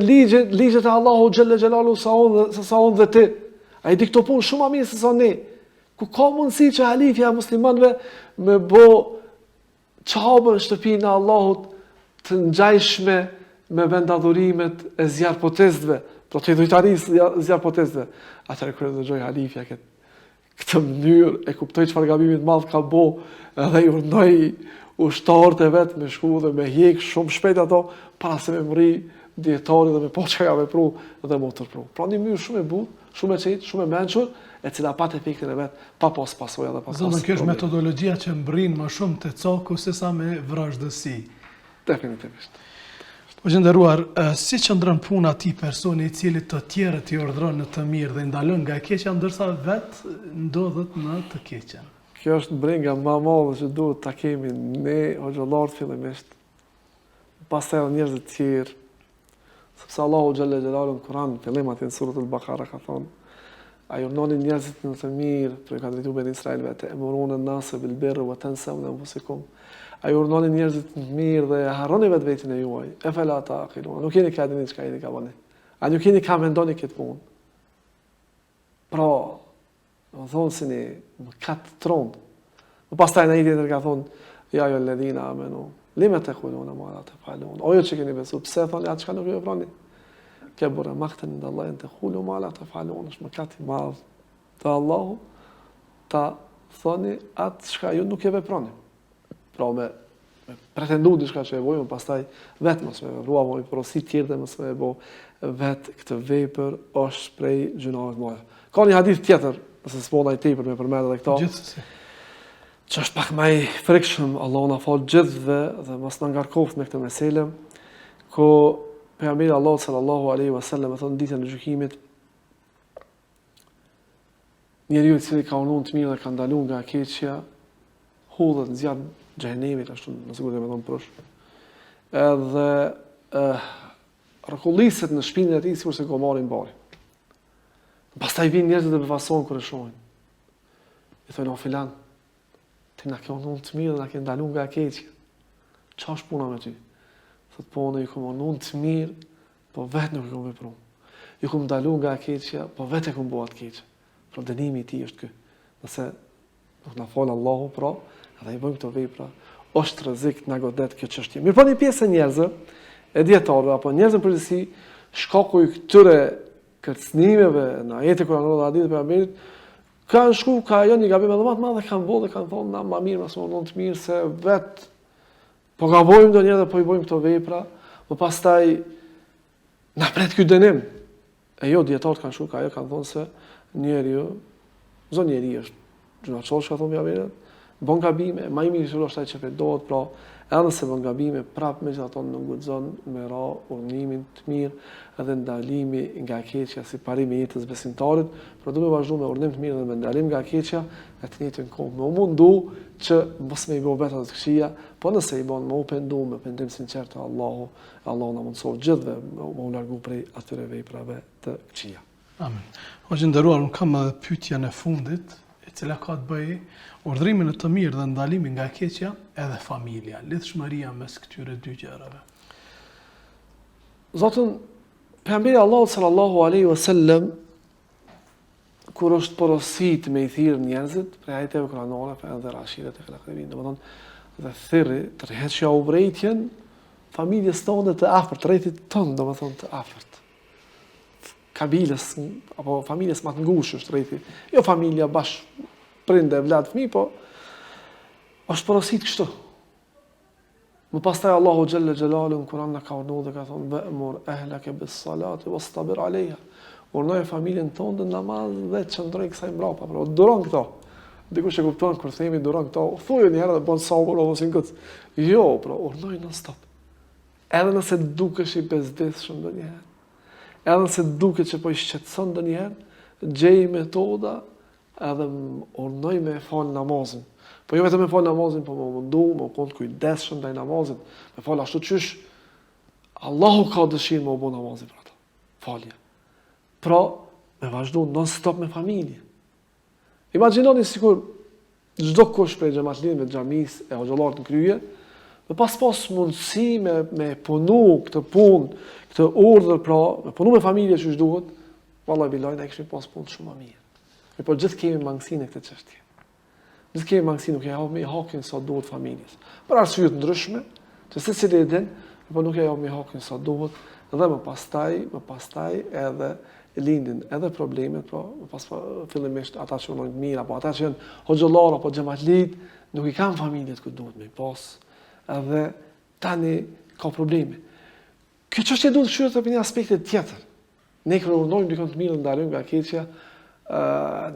ligjet e Allahut xhalla xhelalu sa unë dhe ti. Ai di këto punë shumë më mirë se sa ne. Ku ka mundësi që halifja e muslimanëve me bë çabën shtëpinë e Allahut të ngjajshme me vendadhurimet e zjarrpotezëve, pro të dhujtarisë zjarrpotezëve. Atëherë kur dëgjoi halifja këtë mënyrë e kuptoi çfarë gabimi të madh ka bë, edhe i urdhoi ushtarët e vet me shku dhe me hjek shumë shpejt ato para se me mri dietari dhe me po çka ka vepruar dhe më tërpru. Pra një mënyrë shumë e butë, shumë e qetë, shumë e mençur, e cila pa efektin e vet, pa pas pasojë dhe pa pas. Zonë, kjo është metodologjia që mbrin më shumë te coku se sa me vrazhdësi. Definitivisht. O gjendëruar, si qëndron puna atij personi i cili të tjerët i urdhëron në të mirë dhe i ndalon nga e keqja, ndërsa vet ndodhet në të keqen? Kjo është brenga më e madhe që duhet ta kemi ne hoxhallarët fillimisht. Pastaj edhe njerëzit të tjerë. Sepse Allahu xhalla xhelalu në Kur'an, fillim aty në surën Al-Baqara ka thonë: ai urdhënon njerëzit në të mirë, për ka drejtuar ben Israilëve, të emurun an-nasa bil birri wa tansawna anfusakum. Ai urdhënon njerëzit në të mirë dhe harroni vetveten e juaj. E fala taqilun. Nuk jeni ka dini çka jeni ka bëni. A nuk jeni ka mendoni këtë punë. Pra, do thonë se ne më katë tronë. Më pastaj në idejë ka thonë, ja jo ledhina amenu, lime të kuluna ma la të falun. Ojo që keni besu, pse thonë, atë çka nuk ju e prani? Ke bërë maktën në Allah, të kulu ma la të falun, është më katë i madhë të Allahu, ta thoni atë çka ju nuk e veprani. Pra me pretendu diçka që e bojmë, pastaj vetë mos me vrua, mojë porosi tjerë dhe mos me e bo vetë këtë vepër është prej gjunave të mëdha. Ka një hadith tjetër, nëse s'pona i tepër me përmend edhe këto. Gjithsesi. Që është pak më i frikshëm, Allahu na fal gjithëve dhe mos na ngarkoft me këtë meselë, ku pejgamberi Allahu sallallahu alaihi wasallam thonë ditën e gjykimit, njeriu i cili ka unuar të mirë dhe ka ndaluar nga keqja, hudhet në zjarr xhenemit, ashtu në sigurt e thonë prosh. Edhe rrekulliset në shpinën e tij sikur se gomarin bari. Pastaj vinë njerëzit dhe befasohen kur e shohin. I thonë: "O filan, ti na ke unuar të mirë dhe na ke ndaluar nga keqja. Çfarë është puna me ty?" Thot: "Po, ne ju kam unuar të mirë, po vetë nuk e kam vepruar. Ju kam ndaluar nga keqja, po vetë e kam bëu atë keq. Pra dënimi i tij është ky. Nëse nuk na fal Allahu, pra, edhe i bëjmë këto vepra, është rrezik na godet kjo çështje. Mirë, po një pjesë e njerëzve, e dietarëve apo njerëzve përgjithësi, shkaku i këtyre kërcënimeve në ajete kuranore dhe hadithe pejgamberit, kanë shku ka ajo një gabim edhe më të madh dhe kanë bëu dhe kanë thonë na më mirë mos më unon të mirë se vet po gabojmë ndonjëherë dhe po i bëjmë këto vepra, po pastaj na pret ky dënim. E jo dietarët kanë shku ka ajo kanë thonë se njeriu, zonë njeri është gjunaçor, ka thonë pejgamberi, bën gabime, më i mirë është ai që pendohet, pra edhe nëse bën gabime, prapë megjithatë nuk guxon me ra urnimin të mirë edhe ndalimi nga keqja si parim i jetës besimtarit, por duhet të vazhdojmë me urnim të mirë dhe me ndalim nga keqja, e të njëjtën kohë me mundu që mos me i bëu vetë të këqija, po nëse i bën me u pendu me pendim sinqert te Allahu, Allahu na mundsoj gjithëve me u largu prej atyre veprave të këqija. Amen. O gjendëruar, unë kam edhe pyetjen e fundit, e cila ka të bëjë urdhrimin e të mirë dhe ndalimin nga keqja edhe familja, lidhshmëria mes këtyre dy gjërave. Zotën, pejgamberi Allahu sallallahu alaihi wasallam kur është porosit me i thirr njerëzit, prej ajete kuranore, për edhe rashidet e kalakëvin, domethënë dhe thirrri të rrehesha ubrejtjen familjes tonë të afërt, rrethit tonë, domethënë të afërt. Kabilës apo familjes më të ngushtë rrethi. Jo familja bash prindë, vllaj, fëmijë, po është porosit kështu. Më pastaj Allahu xhalla xhelalu në Kur'an na ka urdhëruar dhe ka thonë: "Va'mur ahlaka bis-salati wastabir 'alayha." Urdhëroj familjen tonë në namaz dhe çndroj kësaj mbrapa, por duron këto. Dikush e kupton kur themi duron këto, thuaj një herë dhe bën sabër ose ngjet. Jo, por urdhëroj non stop. Edhe nëse dukesh i bezdisshëm ndonjëherë, edhe nëse duket që po i shqetëson ndonjëherë, gjej metoda edhe urnoj me fal namazin. Po jo vetëm me fal namazin, po më mundu, më kon kujdesshëm ndaj namazit. Me fal ashtu qysh Allahu ka dëshirë me u bo namazin për ata. Falje. Pra, me vazhdu non-stop me familje. Imagjinoni sikur çdo kush prej xhamatlinëve të xhamis e hoxhallarit në krye, me pas mundësi me punu këtë punë, këtë urdhër, pra, me punu me familje që duhet, vallahi billahi ne kishim pas punë shumë më mirë. E po gjithë kemi mangësinë këtë çështje. Gjithë kemi mangësinë, nuk e japim hakin sa duhet familjes. Për arsye të ndryshme, që secili e din, po nuk e japim hakin sa duhet, dhe më pastaj edhe lindin edhe problemet, po pas fillimisht ata që janë të mirë, apo ata që janë hoxhallar apo xhamatlit, nuk i kanë familjet ku duhet me pas, edhe tani ka probleme. Kjo çështje duhet shqyrët për një aspekt tjetër. Ne kur urdhërojmë dikon të mirë ndalojmë nga keqja,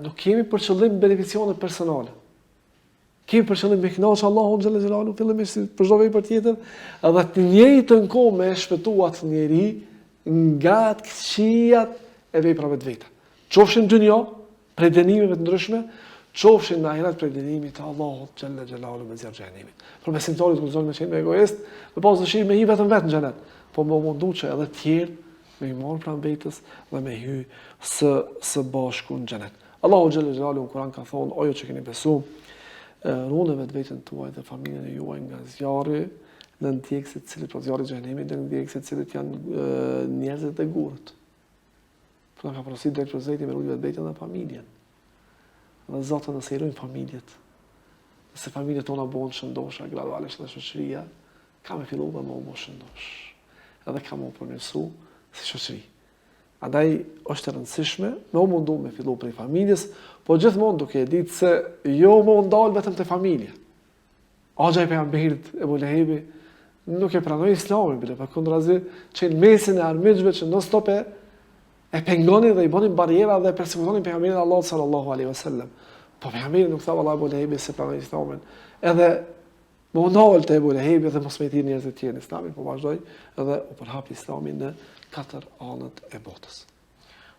nuk kemi për qëllim beneficione personale. Kemi për qëllim me kënaqë Allahun xhalla xhelalu fillimisht si për çdo vepër tjetër, edhe të njëjtën kohë me shpëtuar atë njeri nga të këqijat e veprave të veta. Qofshin dynjë, prej dënimeve të ndryshme, qofshin në ahiret prej dënimit të Allahut xhalla xhelalu me zjarr xhenimit. Për besimtarit kur zonë me qenë me egoist, me pas dëshirë me hi vetëm vetë në xhenet, po më mundu që edhe tjerë me i marrë pranë vetës dhe me hy së bashku në xhenet. Allahu xhalla xhelalu në Kur'an ka thonë, ojo që keni besu, rune vetë vetën tuaj dhe familjen e juaj nga zjarri në ndjekësit cilit, pra zjarri xhenimit dhe ndjekësit cilit janë njerëzit e gurët. Pra ka porosit drejt për Zoti me rujt vetë vetën dhe familjen. Dhe Zoti nëse i rujnë familjet, nëse familjet tona bëhen shëndosha, gradualisht dhe shoqëria, ka me fillu dhe më u bë shëndosh. Edhe ka më u përmirësu si shoqëri. Andaj është e rëndësishme me u mundu me fillu prej familjes, po gjithmonë duke e ditë se jo më ndalë vetëm të familje. Axha i pejgamberit Ebu Lehebi nuk e pranoi Islamin, bile përkundrazi që në mesin e armiqve që non-stop e pengonin dhe i bonin barjera dhe persekutonin pejgamberin Allahut sallallahu alaihi wasallam. Po pejgamberi nuk tha vallahi Ebu Lehebi se pranoi Islamin. Edhe më ndalë të Ebu Lehebi dhe mos me thirr njerëzit të tjerë në Islamin, po vazhdoi edhe u përhapi Islami në 4 anët e botës.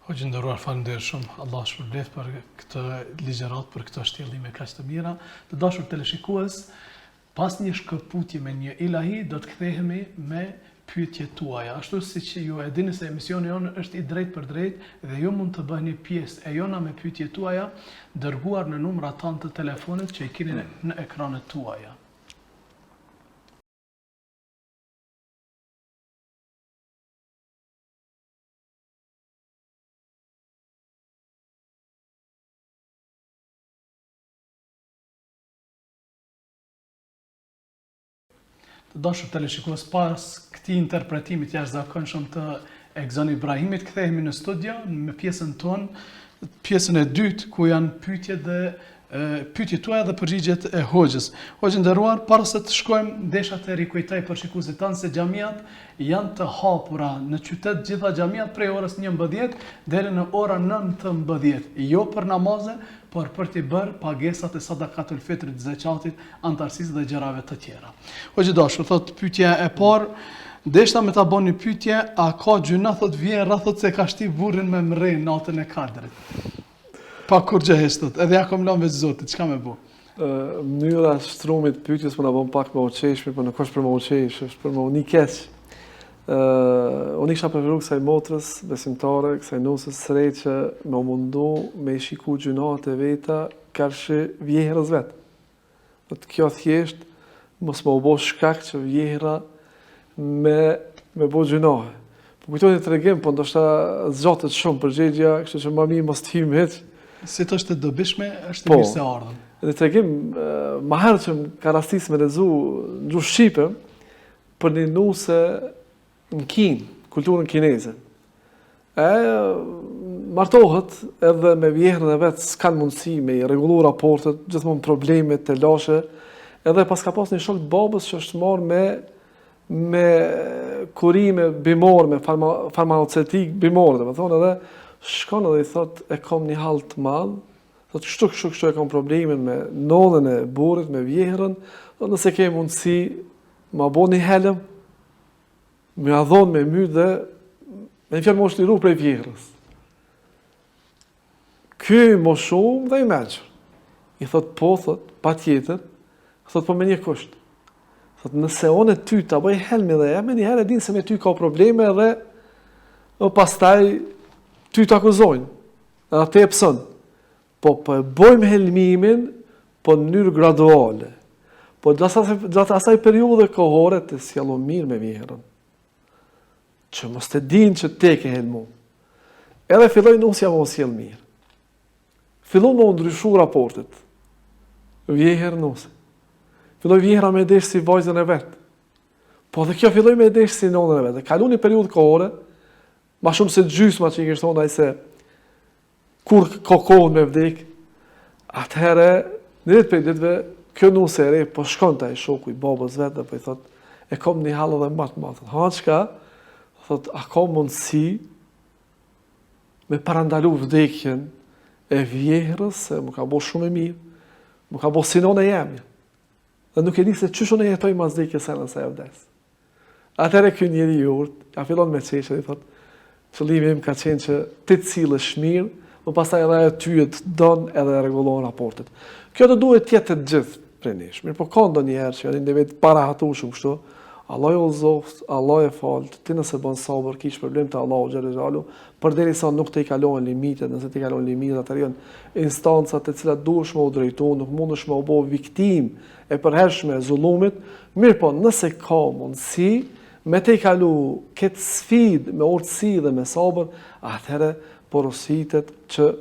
Hoxhë nderuar, faleminderit shumë. Allah shpërblet për këtë ligjërat, për këtë shtjellime kaq të mira. Të dashur teleshikues, pas një shkëputje me një ilahi, do të kthehemi me pyetjet tuaja. Ashtu siç ju e dini se emisioni jonë është i drejt për drejt dhe ju mund të bëheni pjesë e jona me pyetjet tuaja, dërguar në numrat tanë të telefonit që i keni në ekranet tuaja. Të dashur teleshikues, pas këtij interpretimi të jashtëzakonshëm të Egzon Ibrahimit, kthehemi në studio me pjesën tonë, pjesën e dytë ku janë pyetjet tuaja dhe përgjigjet e hoxhës. Hoxhë nderuar, para se të shkojmë, desha të rikujtoj për shikuesit tanë se xhamiat janë të hapura në qytet, gjitha xhamiat prej orës 11 deri në ora 19, jo për namaze, por për t'i bërë pagesat e sadakatul fitrit, zeqatit, antarësisë dhe gjërave të tjera. Hoxhë dashur, thot pyetja e parë, deshta me ta bëni pyetje, a ka gjuna, thot vjen rreth thot se ka shti burrin me mrejnë natën e Kadrit. Pa kur gjëhesh thot, edhe ja kom lënë veç Zotit, çka më bë? Mënyra e shtrumit pyetjes po na bën pak më uçeshme, po nuk është për më uçesh, është për më uni keq. Unë isha preferuar kësaj motrës besimtare, kësaj nusës së re që më mundu me i shiku gjunat e veta kërshë vjehrës vetë. Kjo thjesht mos më u bo shkak që vjehra me bo gjunahe. Po kujtoni tregim, po ndoshta zgjatet shumë përgjigja, kështu që më mirë mos të hym hiç. Si të është të dobishme, është të mirë se ardhën. Dhe tregim, më herë që më ka rastis me lezu në gjuhë shqipe, për një nuse në Kinë, kulturën kineze. Martohet edhe me vjehrën e vetë, s'kanë mundësi me i regullu raportet, gjithmonë problemet, të lashe, edhe pas ka pas një shok të babës që është marrë me kurime bimore, me farmaceutik bimore, dhe me thonë edhe, shkon edhe i thot, e kom një hall të madh, thot kështu e kam problemin me nonën e burrit, me vjehrën, dhe nëse ke mundësi, ma bo një helëm, me adhon me my dhe me një fjallë më shliru prej vjehrës. Ky më shumë dhe i meqër. I thot po, thot, pa tjetër, thot po me një kusht. Thot, nëse unë e ty ta bëj helmi dhe ja, me njëherë e din se me ty ka probleme dhe pastaj ty të akuzojnë, edhe te e pësën. Po e bojmë helmimin, po në mënyrë graduale. Po gjatë asaj periudhe kohore të sjellon mirë me vjeherën. Që mos të din që te ke helmu. Edhe filloj nusja më sjell mirë. Fillon më ndryshu raportet. Vjeherë nusë. Filloj vjehera me desh si vajzën e vetë. Po dhe kjo filloj me desh si nonën e vetë. Kalu një periudhë kohore, ma shumë se gjysma që i kishtë thonë, se kur ka kohën me vdek, atëherë, në ditë për ditëve, kjo nusë e re, po shkon të i shoku i babës vetë, dhe po i thot, e kom një halë dhe matë matë. Ha, qka? Thot, a ka mundësi me parandalu vdekjen e vjeherës, se më ka bo shumë e mirë, më ka bo sinon e jemja. Dhe nuk e di se qëshon e jetoj mas vdekje se nëse e vdes. Atëherë kjo njeri jurt, ja fillon me qeqë, dhe i thot, qëllimi im ka qenë që ti të cilësh mirë, më pastaj edhe e ty e të donë edhe e regulohen raportet. Kjo të duhet tjetë të gjithë prej nesh. Mirë, po ka ndonjëherë që janë vetë para hatu shumë kështu, Allah ju uzoft, Allah e falt, ti nëse bën sabër, kish problem të Allahu xhallahu xhelalu, përderisa nuk të i kalohen limitet, nëse të i kalohen limitet, atëherë janë instancat të cilat duhesh me u drejtu, nuk mundesh me u bë viktim e përhershme e zullumit. Mirë, po nëse ka mundësi me të i kalu këtë sfidë me urtësi dhe me sabër, atëherë porositet që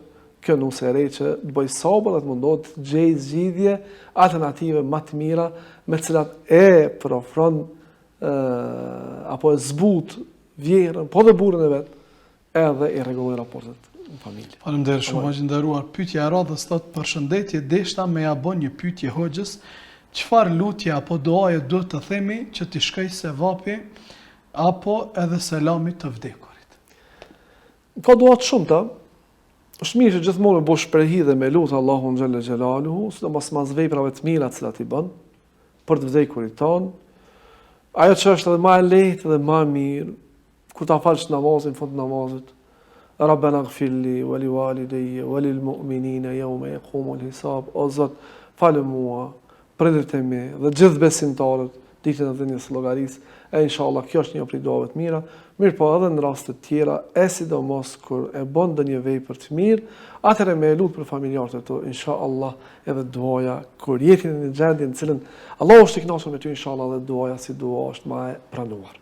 kjo nusë e re që të bëj sabër dhe të mundohet të gjej zgjidhje alternative më të mira me cilat e përofron apo e zbut vjerën, po dhe burën e vetë, edhe i rregulloj raportet në familje. Faleminderit shumë, hoxhë nderuar. Pyetja e radhës thot: përshëndetje, deshta me ja bën një pyetje hoxhës, çfarë lutje apo duaje duhet të themi që t'i shkoj sevapi apo edhe selami të vdekurit? Ka dua të shumta. Është mirë që gjithmonë me bosh shprehi dhe me lut Allahun xhalla xhelaluhu, sidomos mas veprave të mira të cilat i bën për të vdekurit ton. Ajo që është edhe ma e lehtë dhe ma mirë, kur ta falsh namazin, fund namazit, Rabbena gfirli, wali walidayya, wali l-mu'minina, yawma yaqumul hisab, o Zot, falë mua, prindërit e mi, dhe gjithë besimtarët, ditën e dhënies llogarisë, e inshallah kjo është një prej duave të mira. Mirë, po edhe në raste të tjera, e sidomos kur e bën ndonjë vepër të mirë, atëherë me lut për familjarët e tu, inshallah, edhe duaja kur jetin në një gjendje në cilën Allah është i kënaqur me ty, inshallah, edhe duaja si dua është më e pranuar.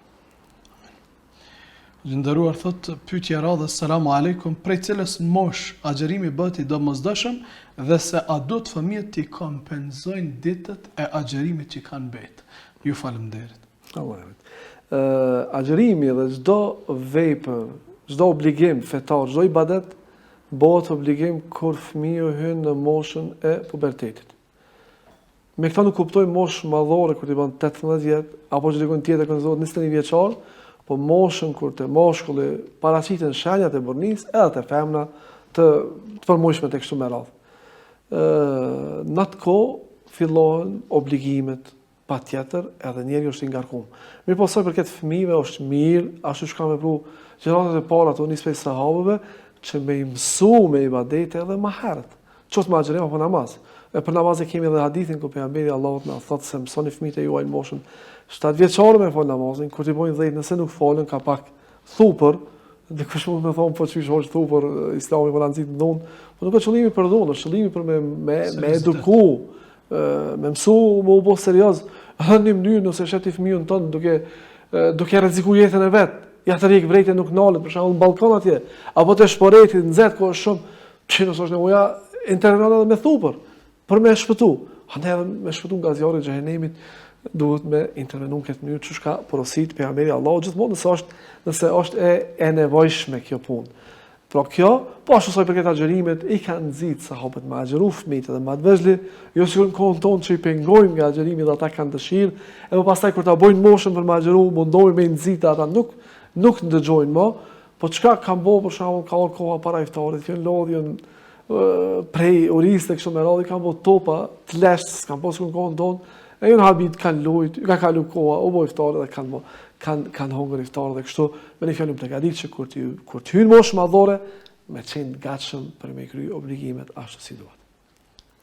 Nderuar, thot pyetja radhës: Selamu aleikum, prej cilës mosh agjërimi bëhet i domosdoshëm dhe se a duhet fëmijët t'i kompenzojnë ditët e agjërimit që kanë betë? Ju faleminderit. Agjërimi dhe çdo vepër, çdo obligim fetar, çdo ibadet bëhet obligim kur fëmiu hyn në moshën e pubertetit. Me këta nuk kuptoj moshë madhore kur t'i bën 18 vjet, apo që dikon tjetër kur thotë 21 vjeçar, po moshën kur të mashkulli paraqiten shenjat e burrnis, edhe të femna të përmojshme të kështu me radhë. Në atë kohë fillohen obligimet pa tjetër, edhe njeri është i ngarkuar. Mirë, po sa i përket fëmijëve është mirë, ashtu që kanë vepruar gjëratat e para ato nisë prej sahabëve, që me i mësu me ibadete edhe më herët. Qoftë me agjërim apo namaz. E për namaz e kemi edhe hadithin ku pejgamberi Allahut na thotë se mësoni fëmijët e juaj në moshën 7 vjeçare me fal namazin, kur t'i bojnë 10, nëse nuk falën ka pak thupër, dhe kush mund të thonë po çish është thupër, Islami po na nxit ndon, po nuk ka qëllimi për dhunë, është qëllimi për me eduku, me mësu, me u bë serioz, në një mënyrë nëse sheti fëmijën tonë duke rrezikuar jetën e vet, ja të rrik vrejtje nuk nalet, për shembull në balkon atje, apo të shporeti nxet ku është shumë, që nëse është nevoja intervenon edhe me thupër për me shpëtu. Andaj edhe me shpëtu nga zjarri i xhehenemit duhet me intervenu në këtë mënyrë që ka porosit pejgamberi Allahu gjithmonë nëse është e nevojshme kjo punë. Pra kjo, po ashtu sa i përket agjërimit, i kanë nxit sahabët me agjëru fëmijët edhe më të vegjël, jo si në kohën tonë që i pengojmë nga agjërimi dhe ata kanë dëshirë, edhe pastaj kur ta bojnë moshën për me agjëru, mundohemi me nxit ata nuk ndëgjojnë më, po çka kanë bërë për shembull ka koha para iftarit, që lodhjen prej uriste kështu me radhë kanë bërë topa të leshtë, kanë pasur në kohën tonë, e janë habit kanë lujt, ka kalu koha, u bë iftarit dhe kanë hongër iftarë dhe kështu, me një fjallum të gadit që kur të hynë moshë madhore, me qenë gatshëm për me kry obligimet ashtu si duhet.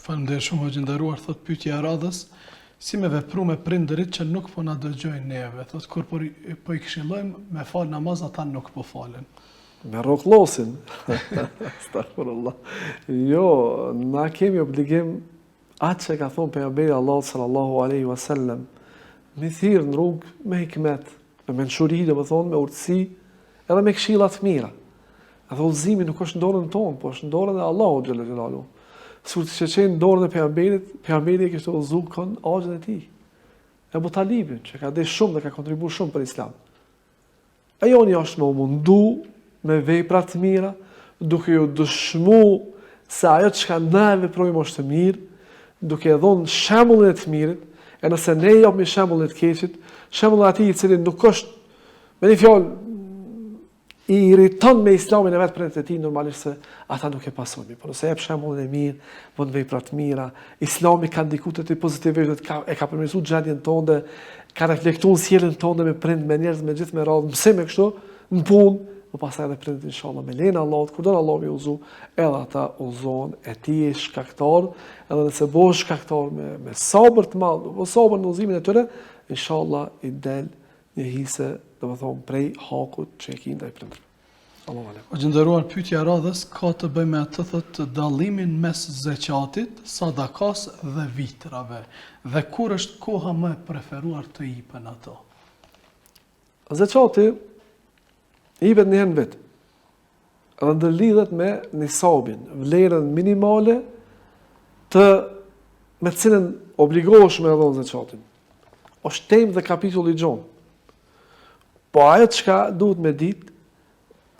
Faleminderit shumë, hoxhë nderuar, thot pyetja e radhës: Si me vepru me prindërit që nuk po na dëgjojnë neve. Thot, kur po i këshillojmë me fal namaz, ata nuk po falen. Me roklosin. Astaghfirullah. Jo, na kemi obligim atë që ka thonë pejgamberi Allah sallallahu alaihi wasallam, me thirrë në rrugë me hikmet, me mençuri, domethënë me urtësi, edhe me këshilla të mira. Edhe udhëzimi nuk është në dorën tonë, po është në dorën e Allahut xhallahu xhelalu. Sur të qenë në dorën e pejgamberit, pejgamberi kishte udhëzuar kon axhën e tij. Ebu Talibin, që ka dhënë shumë dhe ka kontribuar shumë për Islam. Ajo është më mundu me vepra të mira, duke ju dëshmu se ajo që ka na veprojmë është të mirë, duke dhënë shembullin e të mirit, e nëse ne japim shembullin e të keqit, shembullin atij i cili nuk është, me një fjalë, i irriton me Islamin e vetë prindet e tij, normalisht se ata nuk e pasojnë. Por nëse jep shembullin e mirë, bën vepra të mira, Islami ka ndikuar te pozitivisht, e ka përmirësuar gjendjen tonë, ka reflektuar sjelljen tonë me prind, me njerëz, me gjithë me radhë, mëse me kështu, në punë, po pastaj edhe prindet inshallah me lenin Allahut, kur don Allahu më uzu, edhe ata uzohen e ti e shkaktar, edhe nëse bësh shkaktar me sabër të madh, po sabër në udhëzimin e tyre, inshallah i del një hise, domethënë prej hakut që e kanë ndaj prindërve. Allahu alem. O gjendëruar, pyetja e radhës ka të bëjë me atë thotë dallimin mes zeqatit, sadakas dhe vitrave. Dhe kur është koha më e preferuar të jipen ato? Zeqati i jepet një herë vetë. Edhe ndërlidhet me nisabin, vlerën minimale me të cilën obligohesh me dhënë zeqatin. Është temë dhe kapitulli i gjon. Po ajo çka duhet me ditë,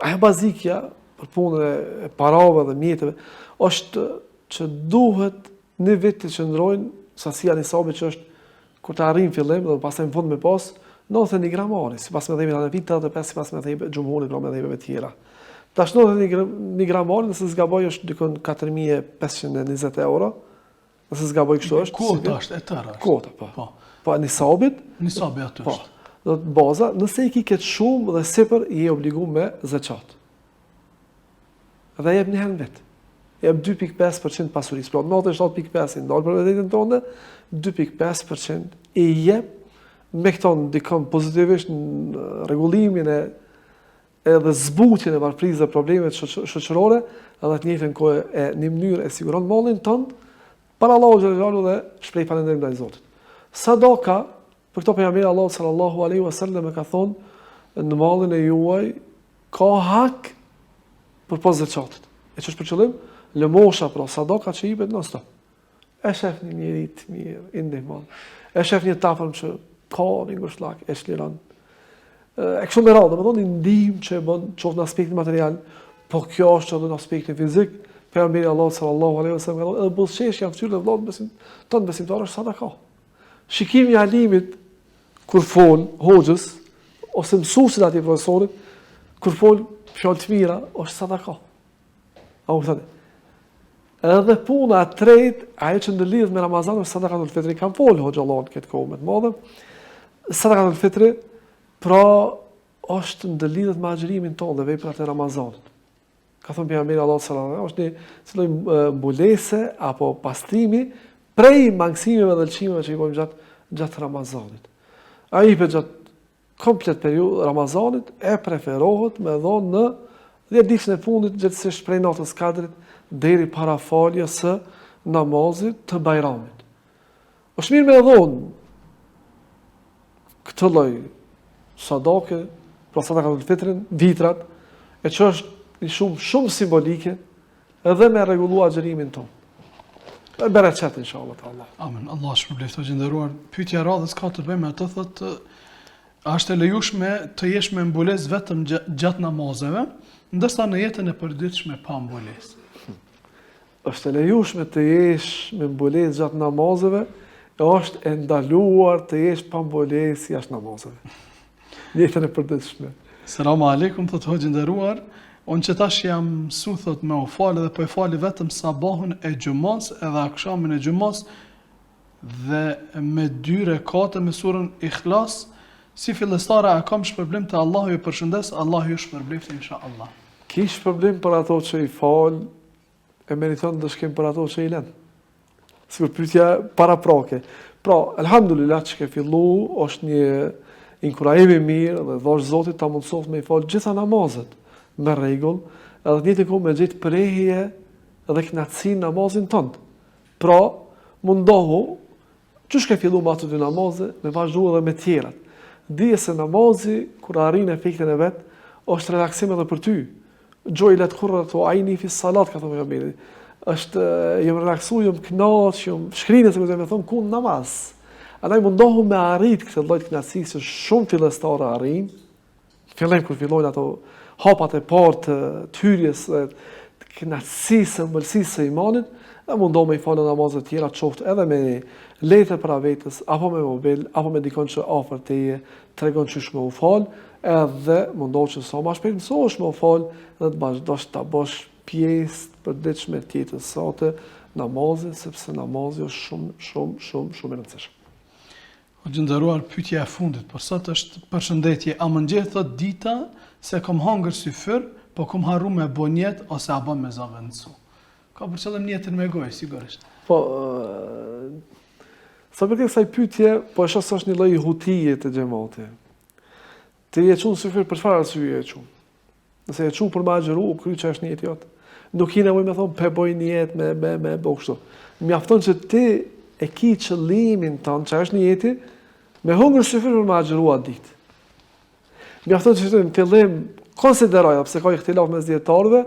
ajo bazikja për punën e parave dhe mjeteve, është që duhet në vit të qëndrojnë sasia nisabit që është kur të arrijnë fillim dhe pastaj në fund me pas 91 gramari, sipas mëdhëve të Hanefit, 85 sipas mëdhëve xhumhurit, mëdhëve të tjera. Tash 91 gramari, nëse zgaboj është dikon 4520 euro. Nëse zgaboj kështu është. Kota është e tërë. Kota, po. Po nisabit? Nisabi aty është. Do të baza, nëse i ki këtë shumë dhe sipër i e obligu me zeqat. Dhe jep një herë vetë. Jep 2.5% pasurisë. Pra 97.5% i ndalë për vetën tonë, 2.5% i jep me këto ndikon pozitivisht në rregullimin edhe zbutjen e varfërisë dhe problemeve shoqërore, edhe të njëjtën kohë në një mënyrë e siguron mallin tonë para Allahu xhallahu dhe shpreh falënderim ndaj Zotit. Sadaka, për këto pejgamberi Allahu sallallahu alaihi wasallam ka thonë në mallin e juaj ka hak për pas zeqatit. E që është për qëllim? Lëmosha pra sadaka që jepet non stop. E shef një njeri të mirë, i ndihmon. E shef një tafërm që ka një ngushllak, e shliron. E kështu me radhë, domethënë ndihmë që e bën qoftë në aspektin material, po kjo është edhe në aspektin fizik. Pejgamberi Allahu sallallahu alaihi wasallam ka thonë edhe buzëqeshja në fytyrë të vëllezërve besimtarë është sadaka. Shikimi i alimit kur fol hoxhës ose mësuesit atij profesorit kur fol fjalë të mira është sadaka. A u thënë? Edhe puna e tretë, ajo që ndërlidhet me Ramazanin, sadakatul fitri, kam fol hoxhallahu këtë kohë më të madhe. Sadakatul fitri pra është ndërlidhet me agjërimin tonë dhe veprat e Ramazanit. Ka thënë pejgamberi Allahu sallallahu alaihi wasallam, është një lloj mbulese apo pastrimi prej mangësimeve dhe lëçimeve që i bëjmë gjatë Ramazanit. Ai për gjatë komplet periudhë Ramazanit e preferohet me dhonë në 10 ditën e fundit, gjithsesi prej natës Kadrit deri para faljes së namazit të Bajramit. Është mirë me dhonë këtë lloj sadake, pra sadakatul fitrin, vitrat, e që është shumë simbolike edhe me rregullua agjërimin tonë. Bereqet, inshallah ta'ala. Amen. Allah shpërblet të gjendëruar. Pyetja e radhës ka të bëjë me atë thotë, a është e lejueshme të jesh me mbulesë vetëm gjatë namazeve, ndërsa në jetën e përditshme pa mbulesë? Është e lejueshme të jesh me mbulesë gjatë namazeve, e është e ndaluar të jesh pa mbulesë jashtë namazeve. Në jetën e përditshme. Selam aleikum, thotë hoxhë nderuar. Unë që tash jam mësu thot me u falë dhe po e fali vetëm sabahun e gjumës edhe akshamin e gjumës dhe me 2 rekate me surën Ikhlas, si fillestare a kam shpërblim të Allahu ju përshëndes, Allahu ju shpërbleft inshallah. Ki shpërblim për ato që i falë, e meriton dëshkim për ato që i lënë. Sigur pyetja paraprake. Pra, alhamdulillah që ke fillu, është një inkurajim i mirë dhe dhosh Zotit ta mundsoft me i falë gjitha namazet me rregull, edhe njëtë kohë me gjithë prehje dhe knatësi namazin tënd. Pra, mundohu, çu ke fillu me ato dy namaze, me vazhdu edhe me tjerat. Dije se namazi, kur arrin efektin e vet, është relaksim edhe për ty. Gjojlet kurratu aini fi salat, ka thënë pejgamberi. Është jam relaksu, jam kënaq, jam shkrinë se më thon ku namaz. Andaj mundohu me arrit këtë lloj kënaqësi që shumë fillestarë arrin. Fillim kur fillojnë ato hapat e parë të hyrjes së kënaqësisë, ëmbëlsisë së imanit, dhe mundohu me i falë namazet tjera qoftë edhe me lehtë para vetës, apo me mobil, apo me dikon që afër teje tregon çish me u fal, edhe mundohu që sa më shpejt mësohesh me u fal dhe të vazhdosh ta bësh pjesë përditshme të jetës sate namazin, sepse namazi është shumë i rëndësishëm. O gjënderuar, pyetja e fundit për sot është përshëndetje, a më ngjeh thot dita se kam hangër sy fyr, po kam harru me bo njet ose a bën me zavendsu. Ka për qëllim njetën me gojë, sigurisht. Po, sa për kësaj pyetje, po e shoh se është një lloj hutije të xhamatit. Ti e çon sy fyr për çfarë arsye e çon? Nëse e çon për ma xheru, u kry që është një jot. Nuk i nevojë me thonë pe boj një jetë me bo kështu. Mjafton që ti e ki qëllimin tonë, që është një jeti, me hungër sy fyr për ma xheru atë ditë. Mjafton që ti në fillim konsideroj, pse ka ihtilaf mes dietarëve,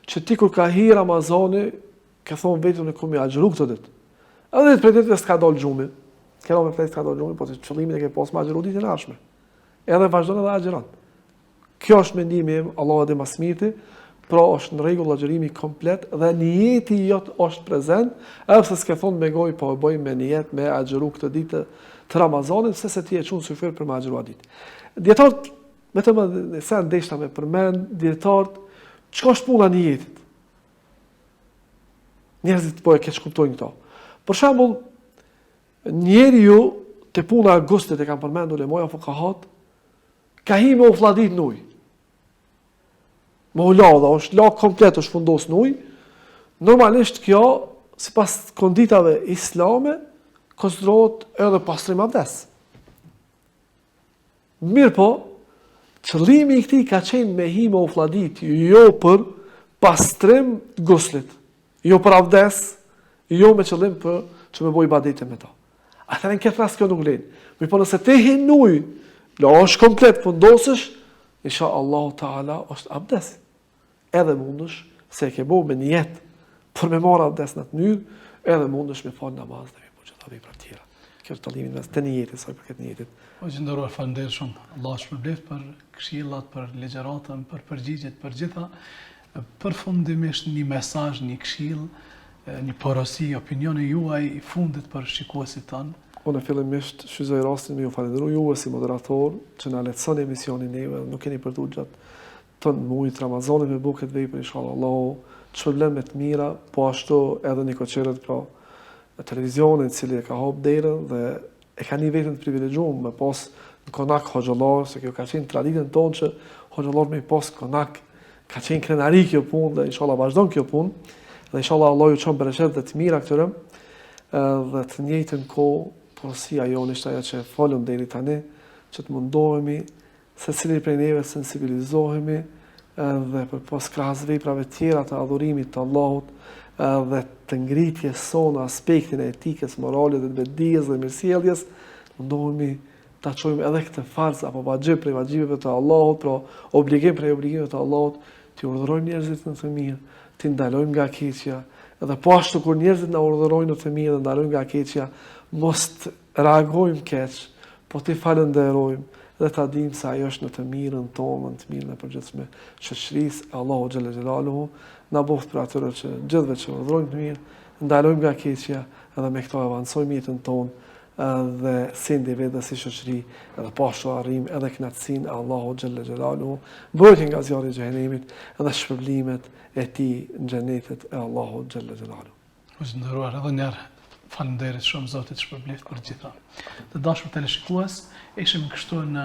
që ti kur ka hi Ramazani, ke thonë vetëm e kam i xheru këtë ditë. Edhe për ditë s'ka dal xhumi. Këno me flet s'ka dal xhumi, po ti qëllimin e ke pas ma xheru ditën e ardhshme. Edhe vazhdon edhe agjeron. Kjo është mendimi im, Allah e di më së miri, pra është në rregull agjërimi komplet dhe niyeti jot është prezent, edhe pse s'ke thonë me gojë, po e bëj me niyet me agjëru këtë ditë të Ramazanit, se ti e çon sy fyr për me agjëruar ditë. Dietarët vetëm sa ndeshta me përmend dietarët çka është puna e niyetit. Njerëzit po e keq kuptojnë këto. Për shembull, njeriu te puna e gustit e kanë përmendur lemoja fuqahat, ka hi me u fladit në ujë. Me u la, dhe është la komplet, është fundos në ujë. Normalisht kjo, sipas konditave islame, konsiderohet edhe pastrim abdes. Mirë po, qëllimi i këtij ka qenë me hi me u fladit, jo për pastrim guslit, jo për abdes, jo me qëllim për që me boj ibadete me ta. Atëherë në këtë rast kjo nuk vlen. Mirë po nëse te hi në ujë, la është komplet fundosësh, insha Allahu Taala është abdes. Edhe mundësh se e ke bo me niyet për me marrë abdes në të mënyrë, edhe mundësh me fal namaz dhe me bëj gjitha vepra të tjera. Kjo është dallimi mes të niyetit sa për këtë niyetit. O gjënderuar, faleminderit shumë. Allah shpërblet për këshillat, për ligjëratën, për përgjigjet, për gjitha. Përfundimisht një mesazh, një këshill, një porosi, opinioni juaj i fundit për shikuesit tanë. Unë fillimisht shfrytëzoj rastin me ju falenderoj juve si moderator që na lehtësoni emisionin neve, nuk keni përtu gjatë të muajit Ramazanit me buket vepër inshallah Allahu të shpërblen me të mira, po ashtu edhe një koçerët pra televizionit i cili e ka hap derën dhe e ka një vetëm të privilegjuar me pas në konak hoxhallar, se kjo ka qenë traditën tonë që hoxhallar me pas konak, ka qenë krenari kjo punë dhe inshallah vazhdon kjo punë dhe inshallah Allahu ju çon bereqet dhe të mira këtyre dhe të njëjtën kohë porosia jonë ishte ajo që folëm deri tani, që të mundohemi se cili prej neve sensibilizohemi dhe për pas krahas veprave tjera të adhurimit të Allahut dhe të ngritjes sonë aspektin e etikës, moralit dhe vetdijes dhe mirësjelljes, mundohemi ta çojmë edhe këtë farz apo vajxhib prej vajxhibeve të Allahut, pra obligim prej obligimeve të Allahut, të urdhërojmë njerëzit në të mirë, të ndalojmë nga keqja, edhe po ashtu kur njerëzit na urdhërojnë në të mirë dhe ndalojmë nga keqja, mos të reagojmë keq, po të falenderojmë dhe ta dimë se ajo është në të mirën tonë, në të mirën e përgjithshme shoqërisë. Allahu xhalla xhelaluhu na boft për atyre që gjithëve që urdhërojnë të mirë, ndalojmë nga keqja edhe me këto avancojmë jetën tonë dhe si individ dhe si shoqëri edhe po ashtu arrijmë edhe kënaqësinë e Allahu xhalla xhelaluhu, bëhet nga zjarri i xhenemit edhe shpërblimet e tij në xhenetet e Allahu xhalla xhelaluhu. Është ndëruar edhe një herë. Faleminderit shumë Zotit shpërbleft për gjitha. Të dashur teleshikues, ishim kështu në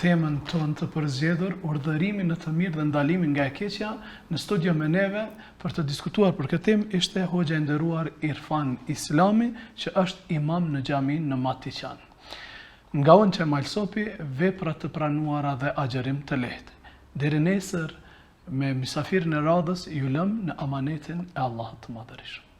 temën tonë të përzgjedhur, urdhërimin në të mirë dhe ndalimin nga e keqja. Në studio me neve për të diskutuar për këtë temë ishte hoxha e nderuar Irfan Islami, që është imam në xhamin në Matiqan. Nga unë që Malsopi, vepra të pranuara dhe agjerim të lehtë. Deri nesër me mysafirën e radhës ju lëm në amanetin e Allahut të Madhërisht.